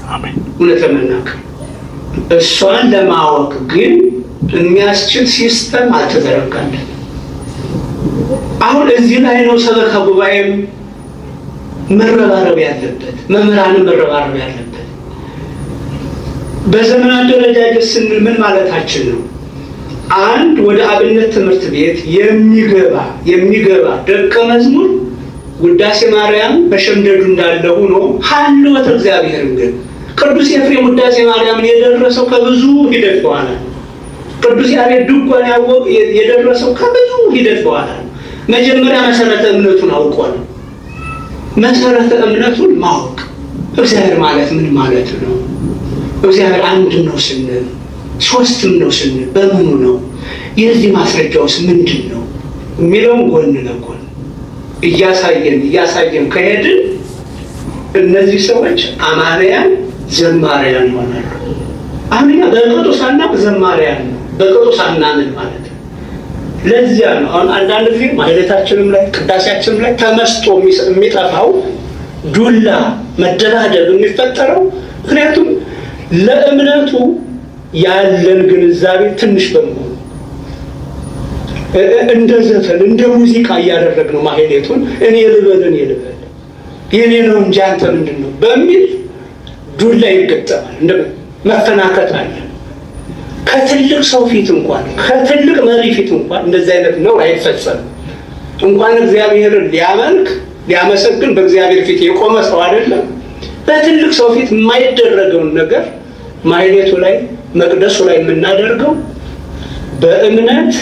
እውነት ለመናገር እሷን ለማወቅ ግን የሚያስችል ሲስተም አልተዘረጋለን። አሁን እዚህ ላይ ነው ሰበካ ጉባኤም መረባረብ ያለበት፣ መምህራንም መረባረብ ያለበት። በዘመን አደረጃጀት ስንል ምን ማለታችን ነው? አንድ ወደ አብነት ትምህርት ቤት የሚገባ ደቀ መዝሙር ውዳሴ ማርያም በሸምደዱ እንዳለ ሆኖ ሀልወተ እግዚአብሔርን ግን ቅዱስ ኤፍሬም ውዳሴ ማርያምን የደረሰው ከብዙ ሂደት በኋላ ነው። ቅዱስ ያሬድ ድጓን የደረሰው ከብዙ ሂደት በኋላ ነው። መጀመሪያ መሰረተ እምነቱን አውቆ ነው። መሰረተ እምነቱን ማወቅ እግዚአብሔር ማለት ምን ማለት ነው? እግዚአብሔር አንድ ነው ስንል ሶስትም ነው ስንል በምኑ ነው? የዚህ ማስረጃውስ ምንድን ነው የሚለውን ጎን ለጎን እያሳየን ከሄድን እነዚህ ሰዎች አማንያን ዘማሪያን ይሆናሉ። አሁን በቅጡ ሳናውቅ ዘማሪያን ነው፣ በቅጡ ሳናምን ማለት ነው። ለዚያ ነው አሁን አንዳንድ ጊዜ ማህሌታችንም ላይ ቅዳሴያችንም ላይ ተመስጦ የሚጠፋው ዱላ መደባደብ የሚፈጠረው ምክንያቱም ለእምነቱ ያለን ግንዛቤ ትንሽ በመሆኑ እንደ ዘፈን እንደ ሙዚቃ እያደረግነው ማህሌቱን እኔ ልበል የኔ ነው እንጂ አንተ ምንድን ነው በሚል ዱላ ይገጠማል። እንደ መፈናከት አለ። ከትልቅ ሰው ፊት እንኳን ከትልቅ መሪ ፊት እንኳን እንደዚህ አይነት ነው አይፈጸምም። እንኳን እግዚአብሔርን ሊያመሰግን በእግዚአብሔር ፊት የቆመ ሰው አይደለም በትልቅ ሰው ፊት የማይደረገውን ነገር ማህሌቱ ላይ መቅደሱ ላይ የምናደርገው በእምነት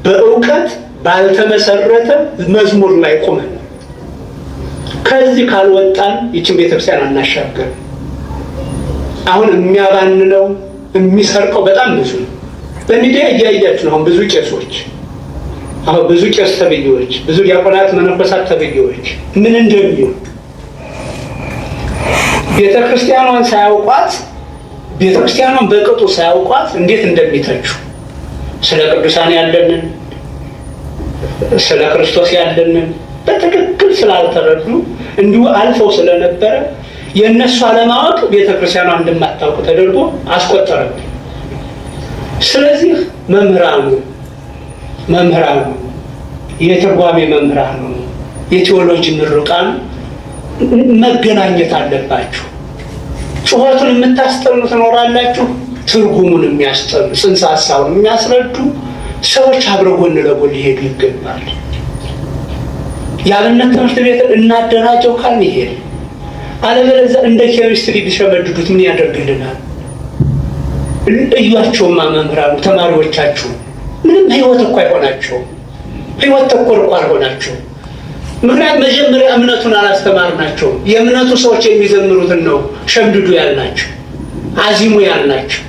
በእውቀት ባልተመሰረተ መዝሙር ላይ ቆመን ከዚህ ካልወጣን ይችን ቤተክርስቲያን አናሻገር። አሁን የሚያባንነው የሚሰርቀው በጣም ብዙ ነው። በሚዲያ እያያችሁ ነው። ብዙ ቄሶች ብዙ ቄስ ተብዬዎች፣ ብዙ ዲያቆናት መነኮሳት ተብዬዎች ምን እንደሚሉ ቤተክርስቲያኗን ሳያውቋት ቤተክርስቲያኗን በቅጡ ሳያውቋት እንዴት እንደሚተቹ ስለ ቅዱሳን ያለንን ስለ ክርስቶስ ያለንን በትክክል ስላልተረዱ እንዲሁ አልፈው ስለነበረ የእነሱ አለማወቅ ቤተክርስቲያኗ እንደማታውቅ ተደርጎ አስቆጠረብን። ስለዚህ መምህራኑ የትርጓሜ መምህራኑ የቴዎሎጂ ምሩቃን መገናኘት አለባችሁ። ጩኸቱን የምታስጠኑ ትኖራላችሁ፣ ትርጉሙን የሚያስጠኑ ጽንሰ ሀሳቡን የሚያስረዱ ሰዎች አብረው ጎን ለጎን ሊሄዱ ይገባል። የአብነት ትምህርት ቤትን እናደራጀው ካልን ይሄድ፣ አለበለዚያ እንደ ኬሚስትሪ ቢሸመድዱት ምን ያደርግልናል? እዩዋቸውማ መምህራኑ ተማሪዎቻችሁ ምንም ህይወት እኮ አይሆናቸውም። ህይወት ተኮር እኮ አልሆናቸውም። ምክንያቱም መጀመሪያ እምነቱን አላስተማርናቸውም። የእምነቱ ሰዎች የሚዘምሩትን ነው ሸምድዱ ያልናቸው፣ አዚሙ ያልናቸው።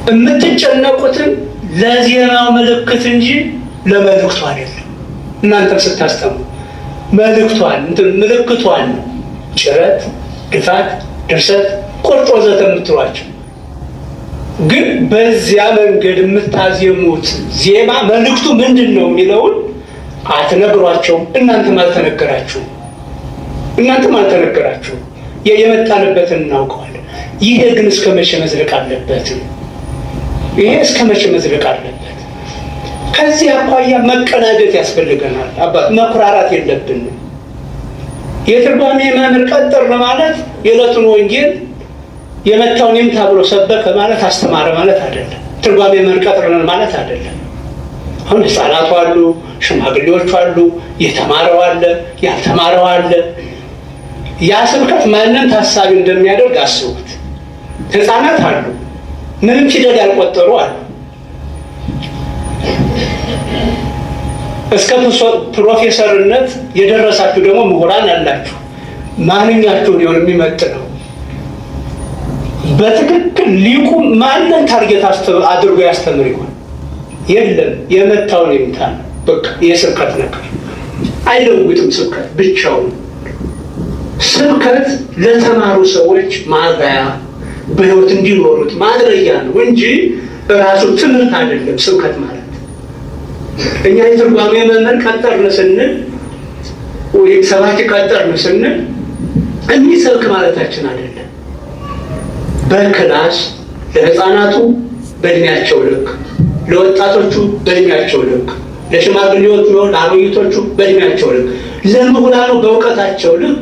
የምትጨነቁትን ለዜናው ምልክት እንጂ ለመልእክቱ አይደለም። እናንተም ስታስተምሩ ምልክቷን ነው ጭረት፣ ድፋት፣ ድርሰት፣ ቁርጥ ወዘተ የምትሏቸው። ግን በዚያ መንገድ የምታዜሙት ዜማ መልእክቱ ምንድን ነው የሚለውን አትነግሯቸውም። እናንተም አልተነገራችሁም። የመጣንበትን እናውቀዋለን። ይሄ ግን እስከ መቼ መዝለቅ አለበት? ከዚህ አኳያ መቀናጀት ያስፈልገናል። አባት መኩራራት የለብንም። የትርጓሜ መምህር ቀጠርን ማለት የዕለቱን ወንጌል የመታውን ይምታ ብሎ ሰበከ ማለት አስተማረ ማለት አይደለም። ትርጓሜ መምህር ቀጥረን ማለት አይደለም። አሁን ህፃናቱ አሉ፣ ሽማግሌዎቹ አሉ፣ የተማረው አለ፣ ያልተማረው አለ። ያ ስብከት ማንን ታሳቢ እንደሚያደርግ አስቡት። ህፃናት አሉ፣ ምንም ፊደል ያልቆጠሩ አሉ። እስከ ፕሮፌሰርነት የደረሳችሁ ደግሞ ምሁራን አላችሁ። ማንኛችሁን ይሆን የሚመጥነው? በትክክል ሊቁ ማንን ታርጌት አድርጎ ያስተምር ይሆን? የለም፣ የመታውን ይምታ። በቃ የስብከት ነገር አይለውጥም። ስብከት ብቻውን ስብከት ለተማሩ ሰዎች ማጋያ በህይወት እንዲኖሩት ማድረጊያ ነው እንጂ ራሱ ትምህርት አይደለም። ስብከት ማለት እኛ የትርጓሜ መምህር ቀጠርን ስንል ወይም ሰባኪ ቀጠርን ስንል የሚሰብክ ማለታችን አይደለም። በክላስ ለህፃናቱ በእድሜያቸው ልክ፣ ለወጣቶቹ በእድሜያቸው ልክ፣ ለሽማግሌዎቹ ለአሮጊቶቹ በእድሜያቸው ልክ፣ ለምሁራኑ በእውቀታቸው ልክ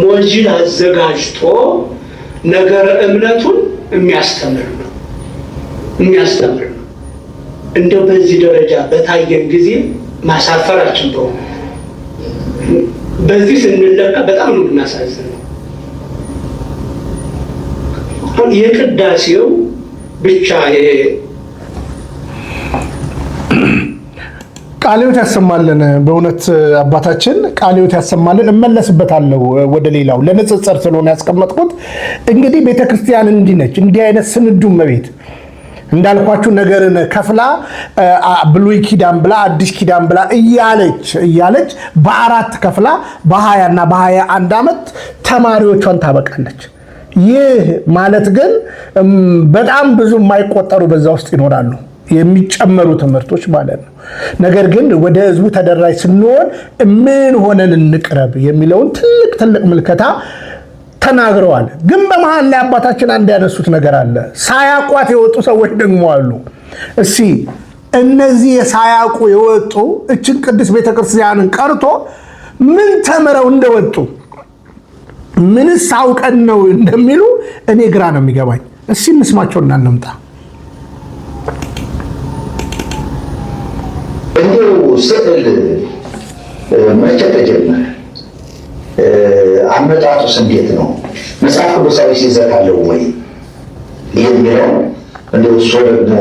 ሞጅል አዘጋጅቶ ነገረ እምነቱን የሚያስተምር ነው። እንደው በዚህ ደረጃ በታየን ጊዜ ማሳፈራችን በሆነ በዚህ ስንለካ በጣም ነው የምናሳዝነው። የቅዳሴው ብቻ ቃልዮት ያሰማልን። በእውነት አባታችን ቃልዮት ያሰማልን። እመለስበታለሁ ወደ ሌላው ለንጽጽር ስለሆነ ያስቀመጥኩት። እንግዲህ ቤተክርስቲያን እንዲህ ነች። እንዲህ አይነት ስንዱ እመቤት እንዳልኳችሁ ነገርን ከፍላ ብሉይ ኪዳን ብላ አዲስ ኪዳን ብላ እያለች በአራት ከፍላ በ20 እና በ21 ዓመት ተማሪዎቿን ታበቃለች። ይህ ማለት ግን በጣም ብዙ የማይቆጠሩ በዛ ውስጥ ይኖራሉ፣ የሚጨመሩ ትምህርቶች ማለት ነው። ነገር ግን ወደ ህዝቡ ተደራሽ ስንሆን ምን ሆነን እንቅረብ የሚለውን ትልቅ ምልከታ ተናግረዋል። ግን በመሃል ላይ አባታችን አንድ ያነሱት ነገር አለ። ሳያቋት የወጡ ሰዎች ደግሞ አሉ። እስኪ እነዚህ ሳያውቁ የወጡ እችን ቅድስት ቤተክርስቲያንን ቀርቶ ምን ተምረው እንደወጡ ምንስ አውቀን ነው እንደሚሉ እኔ ግራ ነው የሚገባኝ። እስኪ እንስማቸውና እንምጣ። እንዲሁ ስዕል መቼ ተጀመረ? አመጣጡስ እንዴት ነው? መጽሐፍ ቅዱሳዊ ይዘት አለው ወይ የሚለው እንደው እሱ ደግሞ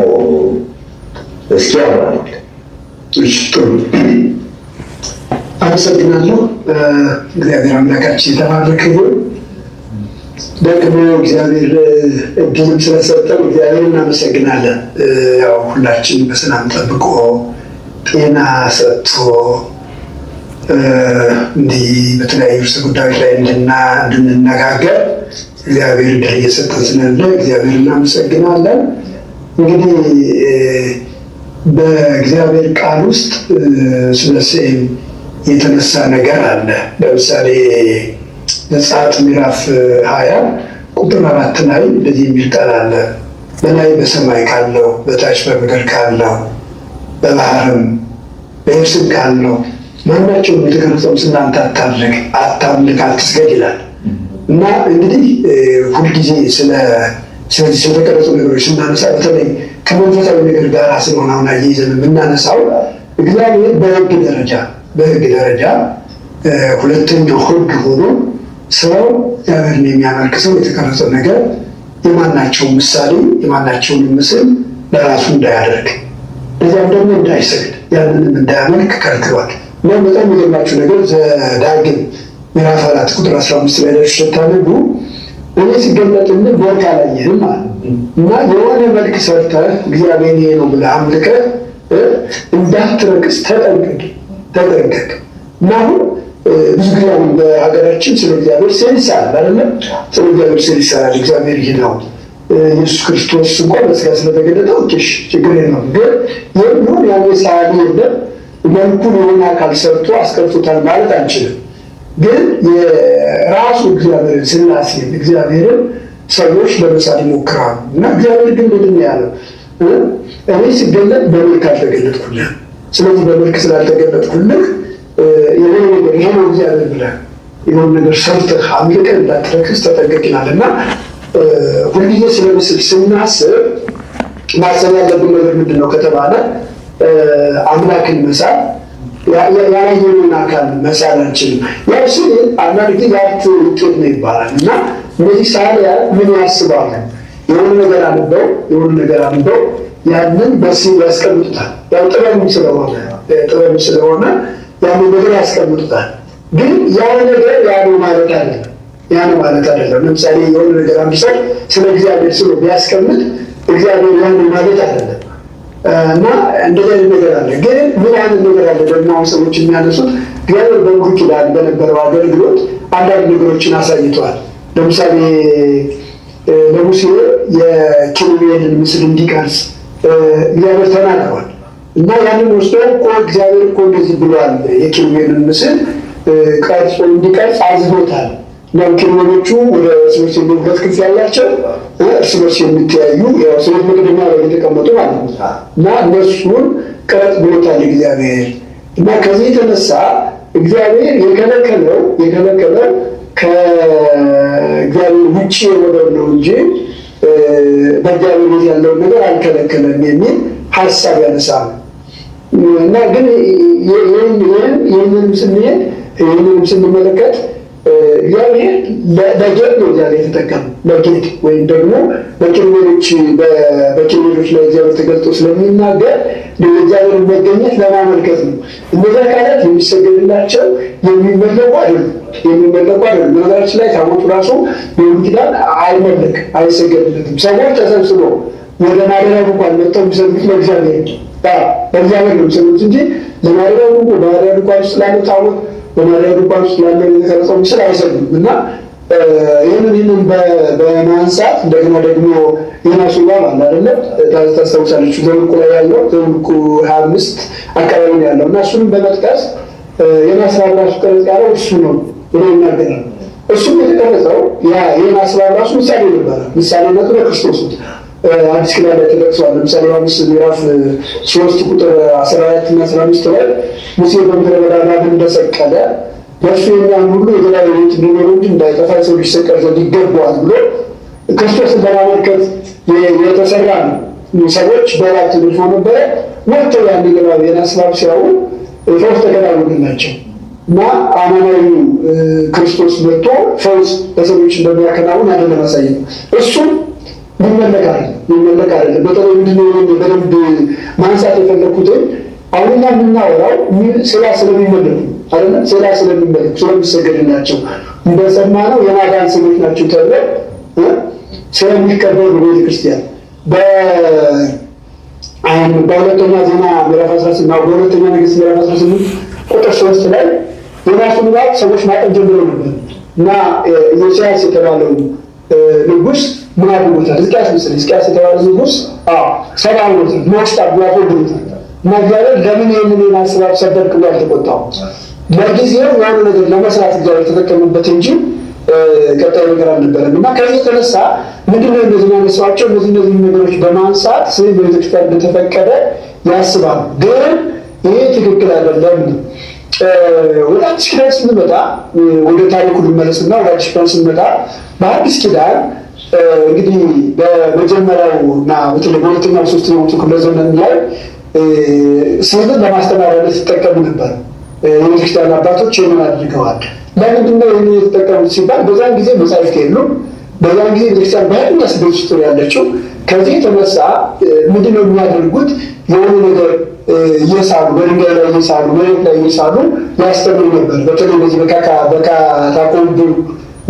እስኪ ያወራል። አመሰግናለሁ። እግዚአብሔር አምላካችን የተባረከ ይሁን። ደግሞ እግዚአብሔር እድልም ስለሰጠን እግዚአብሔር እናመሰግናለን። ያው ሁላችን በሰላም ጠብቆ ጤና ሰጥቶ እንዲህ በተለያዩ ርዕሰ ጉዳዮች ላይ እንድንነጋገር እግዚአብሔር እድል እየሰጠን ስላለ እግዚአብሔር እናመሰግናለን። እንግዲህ በእግዚአብሔር ቃል ውስጥ ስለ ሴም የተነሳ ነገር አለ። ለምሳሌ ዘጸአት ምዕራፍ 20 ቁጥር 4 ላይ እንደዚህ የሚል ቃል አለ። በላይ በሰማይ ካለው በታች በምድር ካለው በባህርም በየብስም ካለው ማናቸውም የተቀረጸውን ስናንተ አታምልክ፣ አትስገድ ይላል እና እንግዲህ ሁልጊዜ ስለዚህ ስለተቀረጹ ነገሮች ስናነሳ በተለይ ከመንፈሳዊ ነገር ጋር ስለሆነ አሁን አያይዘን የምናነሳው እግዚአብሔር በሕግ ደረጃ ሁለተኛው ሕግ ሆኖ ሰው እግዚአብሔርን የሚያመልክ ሰው የተቀረጸው ነገር የማናቸውን ምሳሌ የማናቸውን ምስል ለራሱ እንዳያደርግ እዚያም ደግሞ እንዳይሰግድ ያንንም እንዳያመልክ ከልክሏል። እና በጣም የሚገርማችሁ ነገር ዘዳግም ምዕራፍ 4 ቁጥር 15 ላይ ደርሶ ስታነቡ እኔ ሲገለጥልህ መልክ አላየህም አለ እና የሆነ መልክ ሰርተህ እግዚአብሔር ይሄ ነው ብለህ አምልከህ እንዳትረክስ ተጠንቀቅ። እና አሁን ብዙ ጊዜ አሁን በሀገራችን ስለ እግዚአብሔር ስዕል ይሳላል አይደለም? ስለ እግዚአብሔር ስዕል ይሳላል። እግዚአብሔር ይህ ነው ኢየሱስ ክርስቶስ እንኳን በስጋ ስለተገለጠው ችግር የለውም። ግን የሚሆን ያኔ ሰዓሊ የለም መልኩን የሆነ አካል ሰርቶ አስቀርቶታል ማለት አንችልም። ግን የራሱ እግዚአብሔርን ስላሴን እግዚአብሔርን ሰዎች ለመሳል ይሞክራሉ እና እግዚአብሔር ግን ምንድን ነው ያለው? እኔ ሲገለጥ በመልክ አልተገለጥኩልህ። ስለዚህ በመልክ ስላልተገለጥኩልህ የሆነ ነገር ይሄ ነው እግዚአብሔር ብለህ የሆነ ነገር ሰርተህ አምልከህ እንዳትረክስ ተጠንቀቅ ይላል እና ሁልጊዜ ስለ ምስል ስናስብ ማሰብ ያለብን ነገር ምንድን ነው ከተባለ አምላክን መሳል ያላየነውን አካል መሳል አንችልም። ያው ስል አንዳንድ ጊዜ የአርት ውጤት ነው ይባላል እና እነዚህ ሰዓሊያን ምን ያስባሉ? የሆነ ነገር አንበው ያንን በስዕል ያስቀምጡታል። ያው ጥበብ ስለሆነ ያንን ነገር ያስቀምጡታል። ግን ያ ነገር ያ ነው ማለት አይደለም። ለምሳሌ የሆነ ነገር አንድ ሰው ስለ እግዚአብሔር ስሎ ቢያስቀምጥ እግዚአብሔር ያ ነው ማለት አይደለም። እና እንደዚህ አይነት ነገር አለ። ግን ምን አይነት ነገር አለ ደግሞ አሁን ሰዎች የሚያነሱት እግዚአብሔር በብሉይ ኪዳን በነበረው አገልግሎት አንዳንድ ነገሮችን አሳይተዋል። ለምሳሌ ለሙሴ የኪሩቤልን ምስል እንዲቀርጽ እግዚአብሔር ተናግሯል እና ያንን ወስዶ እኮ እግዚአብሔር እኮ እንደዚህ ብሏል የኪሩቤልን ምስል ቀርጾ እንዲቀርጽ አዝዞታል። እና ኪሩቤሎቹ ወደ እርስ በርስ ሁለት ክንፍ ያላቸው እርስ በርስ የሚተያዩ ሰዎች መቅደሚያ ላይ የተቀመጡ ማለት ነው እና እነሱን ቀረጽ ብሎታል እግዚአብሔር። እና ከዚህ የተነሳ እግዚአብሔር የከለከለው ከእግዚአብሔር ውጭ የሆነው ነው እንጂ በእግዚአብሔር ቤት ያለውን ነገር አልከለከለም የሚል ሀሳብ ያነሳል። እና ግን ይህንንም ስንመለከት እግዚአብሔር ለጌጥ ነው እግዚአብሔር የተጠቀመው ለጌጥ ወይም ደግሞ በኪሩቤሎች ላይ እግዚአብሔር ተገልጦ ስለሚናገር የእግዚአብሔርን መገኘት ለማመልከት ነው። እነዚህ አካላት የሚሰገድላቸው የሚመለኩ አይደሉም። በነገራችን ላይ ታቦቱ ራሱ በብሉይ ኪዳን አይሰገድለትም። ሰዎች ተሰብስበው ወደ ማደሪያው እንኳን መጥተው የሚሰግዱት ለእግዚአብሔር ነው የሚሰግዱት እንጂ ለማደሪያው እንኳን ውስጥ ላለው ታቦት በማደሪያው ድንኳን ውስጥ ያለው የተቀረጸው ምስል አይሰግዱም። እና ይህንን በማንሳት እንደገና ደግሞ የናሱ ባብ አለ አይደለም? ታስታውሳለች ዘኍልቍ ላይ ያለው ዘኍልቍ 25 አካባቢ ያለው እና እሱንም በመጥቀስ የናስ ባብ ራሱ ቀረጽ ያለው እሱ ነው ብሎ ይናገራል። እሱም የተቀረጸው የናስ ባብ ራሱ ምሳሌ ነበረ። ምሳሌነቱ ለክርስቶስ አዲስ ኪዳን ላይ ተጠቅሷል። ለምሳሌ ዮሐንስ ምዕራፍ 3 ቁጥር 14 እና 15 ላይ ሙሴ በምድረ በዳ እባብን እንደሰቀለ በእርሱ የሚያምን ሁሉ የዘላለም ሕይወት እንዲኖረው እንጂ እንዳይጠፋ የሰው ልጅ ይሰቀል ዘንድ ይገባዋል ብሎ ክርስቶስን በማመልከት የተሰራ ነው። ሰዎች በእባብ ተገርፈው ነበረ። ወጥተው ያን የናስ እባብ ሲያዩ ፈውስ ተከናወነላቸው እና አማናዊው ክርስቶስ መጥቶ ፈውስ ለሰዎች እንደሚያከናውን ያንን ለማሳየት ነው። እሱም ሊመለክ አይደለም። በተለይ ምንድነው በደንብ ማንሳት የፈለኩት አሁን እኛ የምናወራው ስላ ስለሚመለኩ አይደለም፣ ስለሚሰገድላቸው እንደሰማነው የማዳን ስሞች ናቸው ተብለው ስለሚከበሩ ቤተክርስቲያን በሁለተኛ ዜና ምዕራፍ 18 በሁለተኛ ነገሥት ምዕራፍ 18 ቁጥር 3 ላይ የናሱን እባብ ሰዎች ማጠን ጀምረው ነበር እና ኢዮስያስ የተባለው ንጉስ ምን አድርጎታል? ሕዝቅያስ የተባለ ንጉስ ሰባብሮታል፣ ሞክስ አድርጎታል። እና እግዚአብሔር ለምን ይህንን የማስባብ ሰበርክ ብሎ አልተቆጣው። ለጊዜው የሆነ ነገር ለመስራት እግዚአብሔር ተጠቀሙበት እንጂ ቀጣይ ነገር አልነበረም። እና ከዚህ የተነሳ ምንድነው እነዚህ ያነሷቸው እነዚህ ነገሮች በማንሳት ስለ ቤተክርስቲያን እንደተፈቀደ ያስባሉ። ግን ይሄ ትክክል አይደለም። ወደ አዲስ ኪዳን ስንመጣ ወደ ታሪኩ ልመለስና ወደ አዲስ ኪዳን ስንመጣ በአዲስ ኪዳን እንግዲህ በመጀመሪያውና በተለይ በሁለተኛው ሶስተኛው ክፍለ ዘመን ላይ ስዕልን ለማስተማሪያነት ሲጠቀሙ ነበር። የቤተክርስቲያን አባቶች ይህንን አድርገዋል። ለምንድነው ይህንን የተጠቀሙት ሲባል በዛን ጊዜ መጻሕፍት የሉም። በዛን ጊዜ ቤተክርስቲያን በኃይለኛ ስደት ውስጥ ያለችው። ከዚህ የተነሳ ምንድነው የሚያደርጉት? የሆነ ነገር እየሳሉ በድንጋይ ላይ እየሳሉ መሬት ላይ እየሳሉ ያስተምሩ ነበር። በተለይ በዚህ በካታኮምብ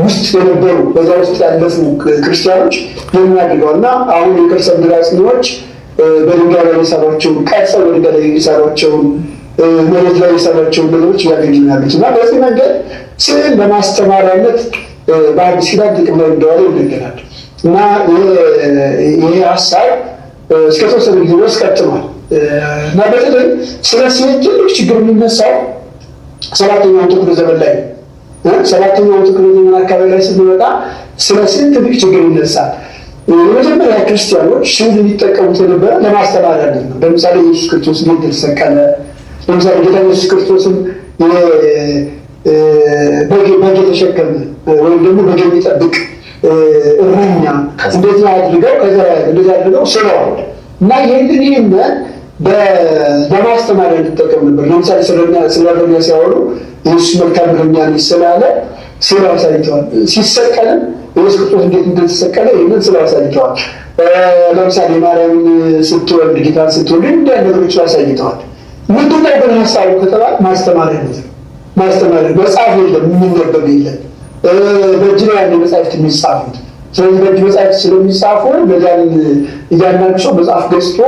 ውስጥ የነበሩ በዛ ውስጥ ያለፉ ክርስቲያኖች የሚያደርገው እና አሁን የከርሰ ምድር አጽኚዎች በድንጋይ ላይ የሳሏቸውን ቀርጸው በድንጋይ ላይ የሳሏቸውን መሬት ላይ የሳሏቸውን ነገሮች እያገኙ ያሉት እና በዚህ መንገድ ስዕል ለማስተማሪያነት በአዲስ ኪዳን ጥቅም ላይ እንደዋለ ይነገራል። እና ይሄ ሀሳብ እስከ ተወሰነ ጊዜ ድረስ ቀጥሏል። እና በተለይ ስለ ስዕል ትልቅ ችግር የሚነሳው ሰባተኛው ክፍለ ዘመን ላይ ሰባተኛው ክፍለ ዘመን አካባቢ ላይ ስንመጣ ስለ ስዕል ትልቅ ችግር ይነሳል። የመጀመሪያ ክርስቲያኖች ስዕል የሚጠቀሙት የነበረ ለማስተማሪያነት ነው። ለምሳሌ ኢየሱስ ክርስቶስ እንዴት ተሰቀለ፣ ለምሳሌ ጌታ ኢየሱስ ክርስቶስን በግ የተሸከመ ወይም ደግሞ በግ የሚጠብቅ እረኛ እንደዚህ አድርገው እንደዚህ አድርገው ስለዋል እና ይህንን በማስተማሪያ እንጠቀም ነበር። ለምሳሌ ስለ እረኛ ሲያወሩ ኢየሱስ መልካም እረኛ ነኝ ስላለ ስለ አሳይተዋል። ሲሰቀልም ኢየሱስ ክርስቶስ እንዴት እንደተሰቀለ ይህንን ስለ አሳይተዋል። ለምሳሌ ማርያምን ስትወልድ ጌታን ስትወልድ እንዲህ ነገሮች አሳይተዋል። ምንድን ነው ግን ሀሳቡ ከተባለ ማስተማሪያነት ነው። ማስተማሪያ መጽሐፍ የለም፣ የሚነበብ የለም። በእጅ ነው ያለ መጽሐፍት የሚጻፉት። ስለዚህ በእጅ መጽሐፍት ስለሚጻፉ በዛን እያንዳንዱ ሰው መጽሐፍ ገዝቶ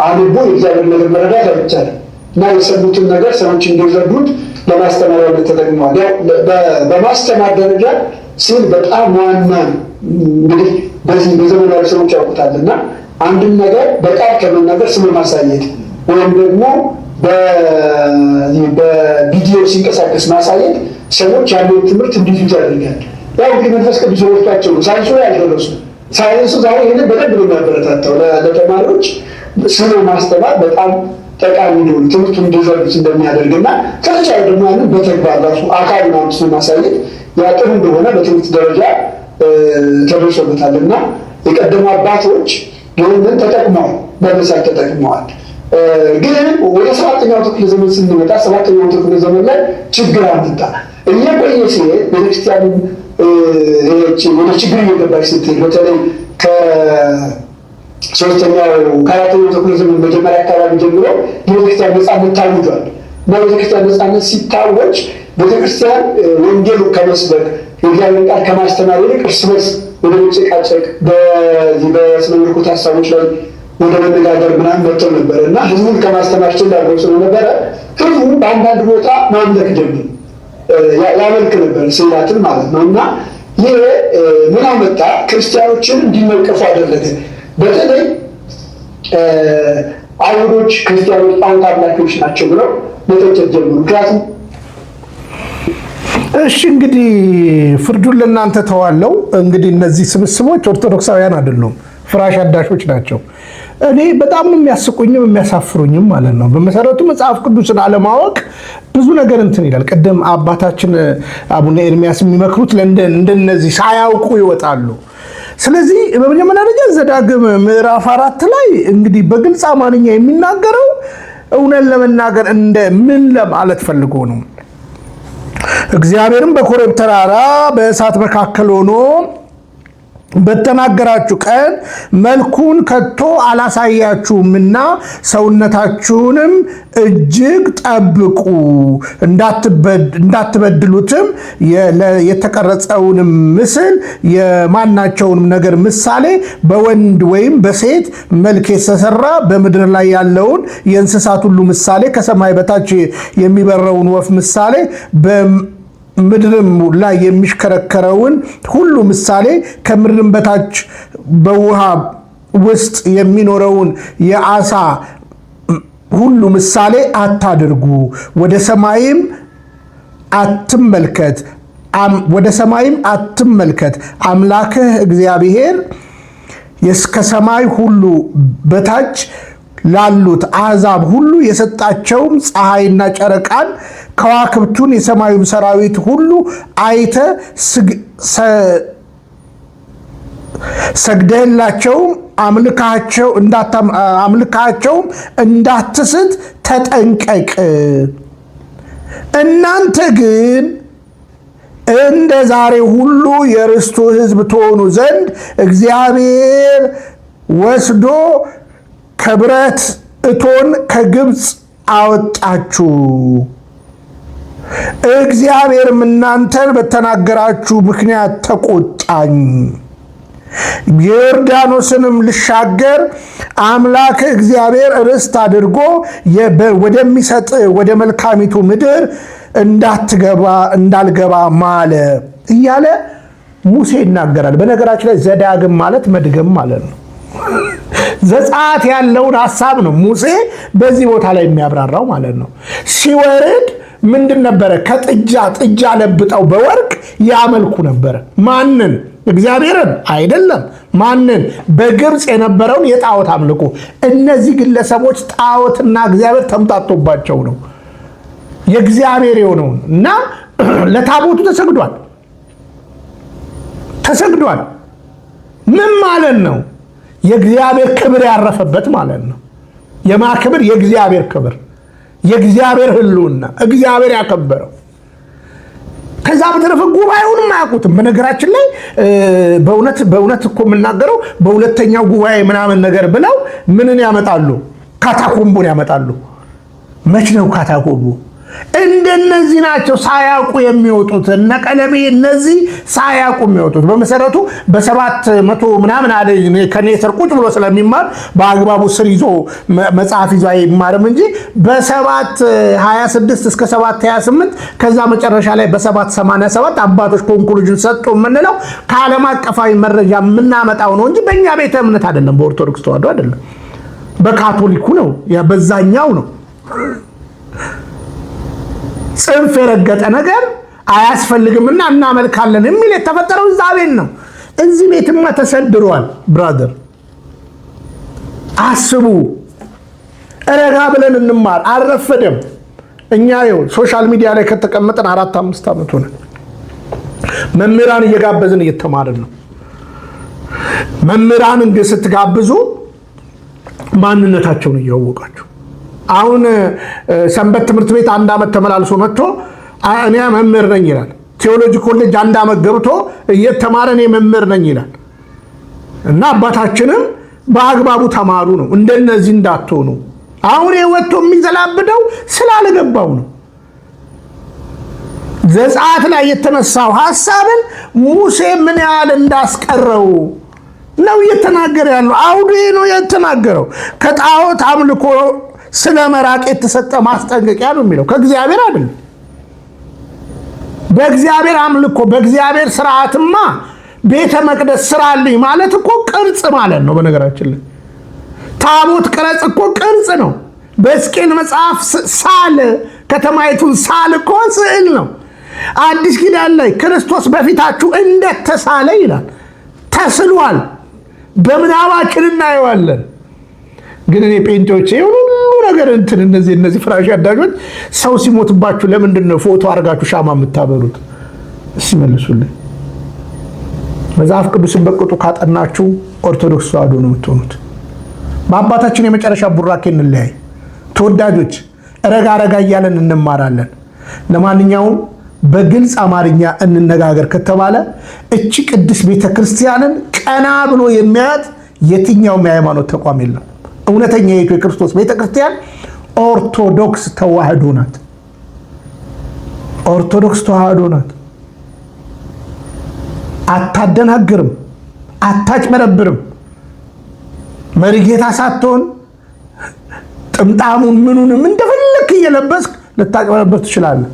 አንቦ የእግዚአብሔር ነገር መረዳት አይቻልም እና የሰሙትን ነገር ሰዎች እንዲረዱት ለማስተማሪያነት ተጠቅመዋል። በማስተማር ደረጃ ስዕል በጣም ዋና እንግዲህ በዚህ በዘመናዊ ሰዎች ያውቁታል እና አንድን ነገር በቃል ከመናገር ስም ማሳየት ወይም ደግሞ በቪዲዮ ሲንቀሳቀስ ማሳየት ሰዎች ያለው ትምህርት እንዲይዙ ያደርጋል። ያው እንግዲህ መንፈስ ቅዱስ ወርቷቸው ሳይንሱ ላይ ያልደረሱ ሳይንሱ ዛሬ ይህንን በደንብ ነው የሚያበረታታው ለተማሪዎች ስለ ማስተማር በጣም ጠቃሚ እንደሆነ ትምህርቱ እንዲረዱት እንደሚያደርግና ከተቻለ ደግሞ ያንን በተግባር ራሱ አካል ማምስ ማሳየት ያጥሩ እንደሆነ በትምህርት ደረጃ ተደርሶበታል እና የቀደሙ አባቶች ይህንን ተጠቅመዋል፣ በምሳሌ ተጠቅመዋል። ግን ወደ ሰባተኛው ክፍለ ዘመን ስንመጣ ሰባተኛው ክፍለ ዘመን ላይ ችግር አመጣ። እየቆየ ሲሄድ ቤተክርስቲያን ወደ ችግር እየገባች ስትሄድ በተለይ ከአራተኛው ክፍለ ዘመን መጀመሪያ አካባቢ ጀምሮ የቤተክርስቲያን ነፃነት ታውጇል እና ቤተክርስቲያን ነፃነት ሲታወጅ ቤተክርስቲያን ወንጌሉ ከመስበክ የእግዚአብሔር ቃል ከማስተማር ይልቅ እርስ በርስ ወደ መጨቃጨቅ በስነ መለኮት ሀሳቦች ላይ ወደ መነጋገር ምናምን መጥተው ነበር እና ህዝቡን ከማስተማር ችላለው ስለነበረ ህዝቡ በአንዳንድ ቦታ ማምለክ ጀምር ያመልክ ነበር ስዕላትን ማለት ነው። እና ይህ ምን አመጣ? ክርስቲያኖችን እንዲነቀፉ አደረገ። በተለይ አይሁዶች ክርስቲያኖች ጣዖት አምላኪዎች ናቸው ብለው መተቸት ጀምሩ። ምክንያቱም እሺ እንግዲህ ፍርዱን ለእናንተ ተዋለው። እንግዲህ እነዚህ ስብስቦች ኦርቶዶክሳውያን አይደሉም፣ ፍራሽ አዳሾች ናቸው። እኔ በጣም ነው የሚያስቁኝም የሚያሳፍሩኝም ማለት ነው። በመሰረቱ መጽሐፍ ቅዱስን አለማወቅ ብዙ ነገር እንትን ይላል። ቀደም አባታችን አቡነ ኤርሚያስ የሚመክሩት እንደነዚህ ሳያውቁ ይወጣሉ። ስለዚህ በመጀመሪያ ደረጃ ዘዳግም ምዕራፍ 4 ላይ እንግዲህ በግልጽ አማርኛ የሚናገረው እውነት ለመናገር ምን ለማለት ፈልጎ ነው? እግዚአብሔርም በኮሬብ ተራራ በእሳት መካከል ሆኖ በተናገራችሁ ቀን መልኩን ከቶ አላሳያችሁምና ሰውነታችሁንም እጅግ ጠብቁ፣ እንዳትበድሉትም የተቀረጸውንም ምስል የማናቸውንም ነገር ምሳሌ በወንድ ወይም በሴት መልክ የተሰራ በምድር ላይ ያለውን የእንስሳት ሁሉ ምሳሌ ከሰማይ በታች የሚበረውን ወፍ ምሳሌ ምድርም ላይ የሚሽከረከረውን ሁሉ ምሳሌ ከምድርም በታች በውሃ ውስጥ የሚኖረውን የዓሣ ሁሉ ምሳሌ አታድርጉ። ወደ ሰማይም አትመልከት። አምላክህ እግዚአብሔር ከሰማይ ሁሉ በታች ላሉት አሕዛብ ሁሉ የሰጣቸውም ፀሐይና ጨረቃን ከዋክብቱን የሰማዩን ሰራዊት ሁሉ አይተ ሰግደህላቸውም አምልካቸውም እንዳትስት ተጠንቀቅ። እናንተ ግን እንደ ዛሬ ሁሉ የርስቱ ሕዝብ ትሆኑ ዘንድ እግዚአብሔር ወስዶ ከብረት እቶን ከግብፅ አወጣችሁ። እግዚአብሔርም እናንተን በተናገራችሁ ምክንያት ተቆጣኝ። ዮርዳኖስንም ልሻገር አምላክ እግዚአብሔር ርስት አድርጎ ወደሚሰጥ ወደ መልካሚቱ ምድር እንዳልገባ ማለ እያለ ሙሴ ይናገራል። በነገራችን ላይ ዘዳግም ማለት መድገም ማለት ነው። ዘጸአት ያለውን ሐሳብ ነው ሙሴ በዚህ ቦታ ላይ የሚያብራራው ማለት ነው። ሲወርድ ምንድን ነበረ? ጥጃ ለብጠው በወርቅ ያመልኩ ነበረ። ማንን? እግዚአብሔርን አይደለም። ማንን? በግብፅ የነበረውን የጣዖት አምልኮ። እነዚህ ግለሰቦች ጣዖትና እግዚአብሔር ተምታቶባቸው ነው የእግዚአብሔር የሆነውን እና ለታቦቱ ተሰግዷል። ምን ማለት ነው? የእግዚአብሔር ክብር ያረፈበት ማለት ነው። የማ ክብር? የእግዚአብሔር ክብር፣ የእግዚአብሔር ሕልውና፣ እግዚአብሔር ያከበረው። ከዛ በተረፈ ጉባኤውንም አያውቁትም። በነገራችን ላይ በእውነት እኮ የምናገረው በሁለተኛው ጉባኤ ምናምን ነገር ብለው ምንን ያመጣሉ? ካታኮምቦን ያመጣሉ። መች ነው ካታኮምቦ? እንደነዚህ ናቸው ሳያውቁ የሚወጡት። እነ ቀለሜ እነዚህ ሳያውቁ የሚወጡት በመሰረቱ በ700 ምናምን አለ ከኔ ስር ቁጭ ብሎ ስለሚማር በአግባቡ ስር ይዞ መጽሐፍ ይዞ አይማርም እንጂ በ726 እስከ 728 ከዛ መጨረሻ ላይ በ787 አባቶች ኮንክሉዥን ሰጡ የምንለው ከዓለም አቀፋዊ መረጃ የምናመጣው ነው እንጂ በእኛ ቤተ እምነት አይደለም፣ በኦርቶዶክስ ተዋሕዶ አይደለም፣ በካቶሊኩ ነው፣ በዛኛው ነው። ጽንፍ የረገጠ ነገር አያስፈልግምና እናመልካለን የሚል የተፈጠረው እዛ ቤት ነው። እዚህ ቤትማ ተሰድሯል። ብራዘር አስቡ፣ ረጋ ብለን እንማር። አልረፈደም። እኛ ይኸው ሶሻል ሚዲያ ላይ ከተቀመጠን 4-5 ዓመት ሆነ። መምህራን እየጋበዝን እየተማርን ነው። መምህራንን ግን ስትጋብዙ ማንነታቸውን እያወቃችሁ አሁን ሰንበት ትምህርት ቤት 1 ዓመት ተመላልሶ መጥቶ እኔ መምህር ነኝ ይላል። ቴዎሎጂ ኮሌጅ 1 ዓመት ገብቶ እየተማረ እኔ መምህር ነኝ ይላል። እና አባታችንም በአግባቡ ተማሩ ነው። እንደነዚህ እንዳትሆኑ። አሁን ወጥቶ የሚዘላብደው ስላልገባው ነው። ዘጸአት ላይ የተነሳው ሐሳብን ሙሴ ምን ያህል እንዳስቀረው ነው እየተናገረ ያለው። አውዱ ነው የተናገረው። ከጣዖት አምልኮ ስለ መራቅ የተሰጠ ማስጠንቀቂያ ነው የሚለው። ከእግዚአብሔር አይደለም። በእግዚአብሔር አምልኮ በእግዚአብሔር ስርዓትማ ቤተ መቅደስ ስራልኝ ማለት እኮ ቅርጽ ማለት ነው። በነገራችን ላይ ታቦት ቅረጽ እኮ ቅርጽ ነው። በሕዝቅኤል መጽሐፍ ሳል ከተማይቱን ሳል እኮ ስዕል ነው። አዲስ ኪዳን ላይ ክርስቶስ በፊታችሁ እንደተሳለ ይላል። ተስሏል። በምናባችን እናየዋለን። ግን እኔ ጴንጤዎች ሁሉ ነገር እነዚህ ፍራሽ አዳጆች ሰው ሲሞትባችሁ ለምንድን ነው ፎቶ አድርጋችሁ ሻማ የምታበሩት? ሲመልሱልኝ መጽሐፍ ቅዱስን በቅጡ ካጠናችሁ ኦርቶዶክስ ተዋሕዶ ነው የምትሆኑት። በአባታችን የመጨረሻ ቡራኬ እንለያይ። ተወዳጆች ረጋ እያለን እንማራለን። ለማንኛውም በግልጽ አማርኛ እንነጋገር ከተባለ እቺ ቅድስት ቤተክርስቲያንን ቀና ብሎ የሚያያት የትኛውም የሃይማኖት ተቋም የለም። እውነተኛ የክርስቶስ ቤተክርስቲያን ኦርቶዶክስ ተዋሕዶ ናት። ኦርቶዶክስ ተዋሕዶ ናት። አታደናግርም፣ አታጭበረብርም። መሪጌታ ሳትሆን ጥምጣሙን ምኑንም እንደፈለክ እየለበስክ ልታጭበረብር ትችላለህ።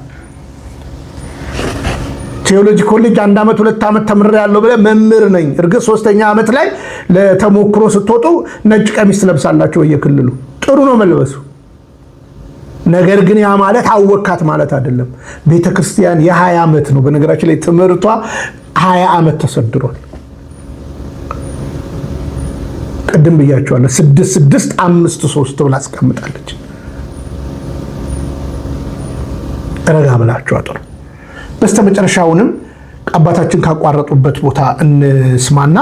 ቴዎሎጂ ኮሌጅ 1 ዓመት 2 ዓመት ተምሬያለሁ ብለህ መምህር ነኝ እርግጥ 3ኛ ዓመት ላይ ለተሞክሮ ስትወጡ ነጭ ቀሚስ ትለብሳላችሁ በየክልሉ ጥሩ ነው መልበሱ። ነገር ግን ያ ማለት አወካት ማለት አይደለም። ቤተክርስቲያን የ20 ዓመት ነው። በነገራችን ላይ ትምህርቷ 20 ዓመት ተሰድሯል። ቅድም ብያቸዋለሁ 6-6-5-3 ብላ አስቀምጣለች። ረጋ ብላችሁ አጥሩ። በስተመጨረሻውንም አባታችን ካቋረጡበት ቦታ እንስማና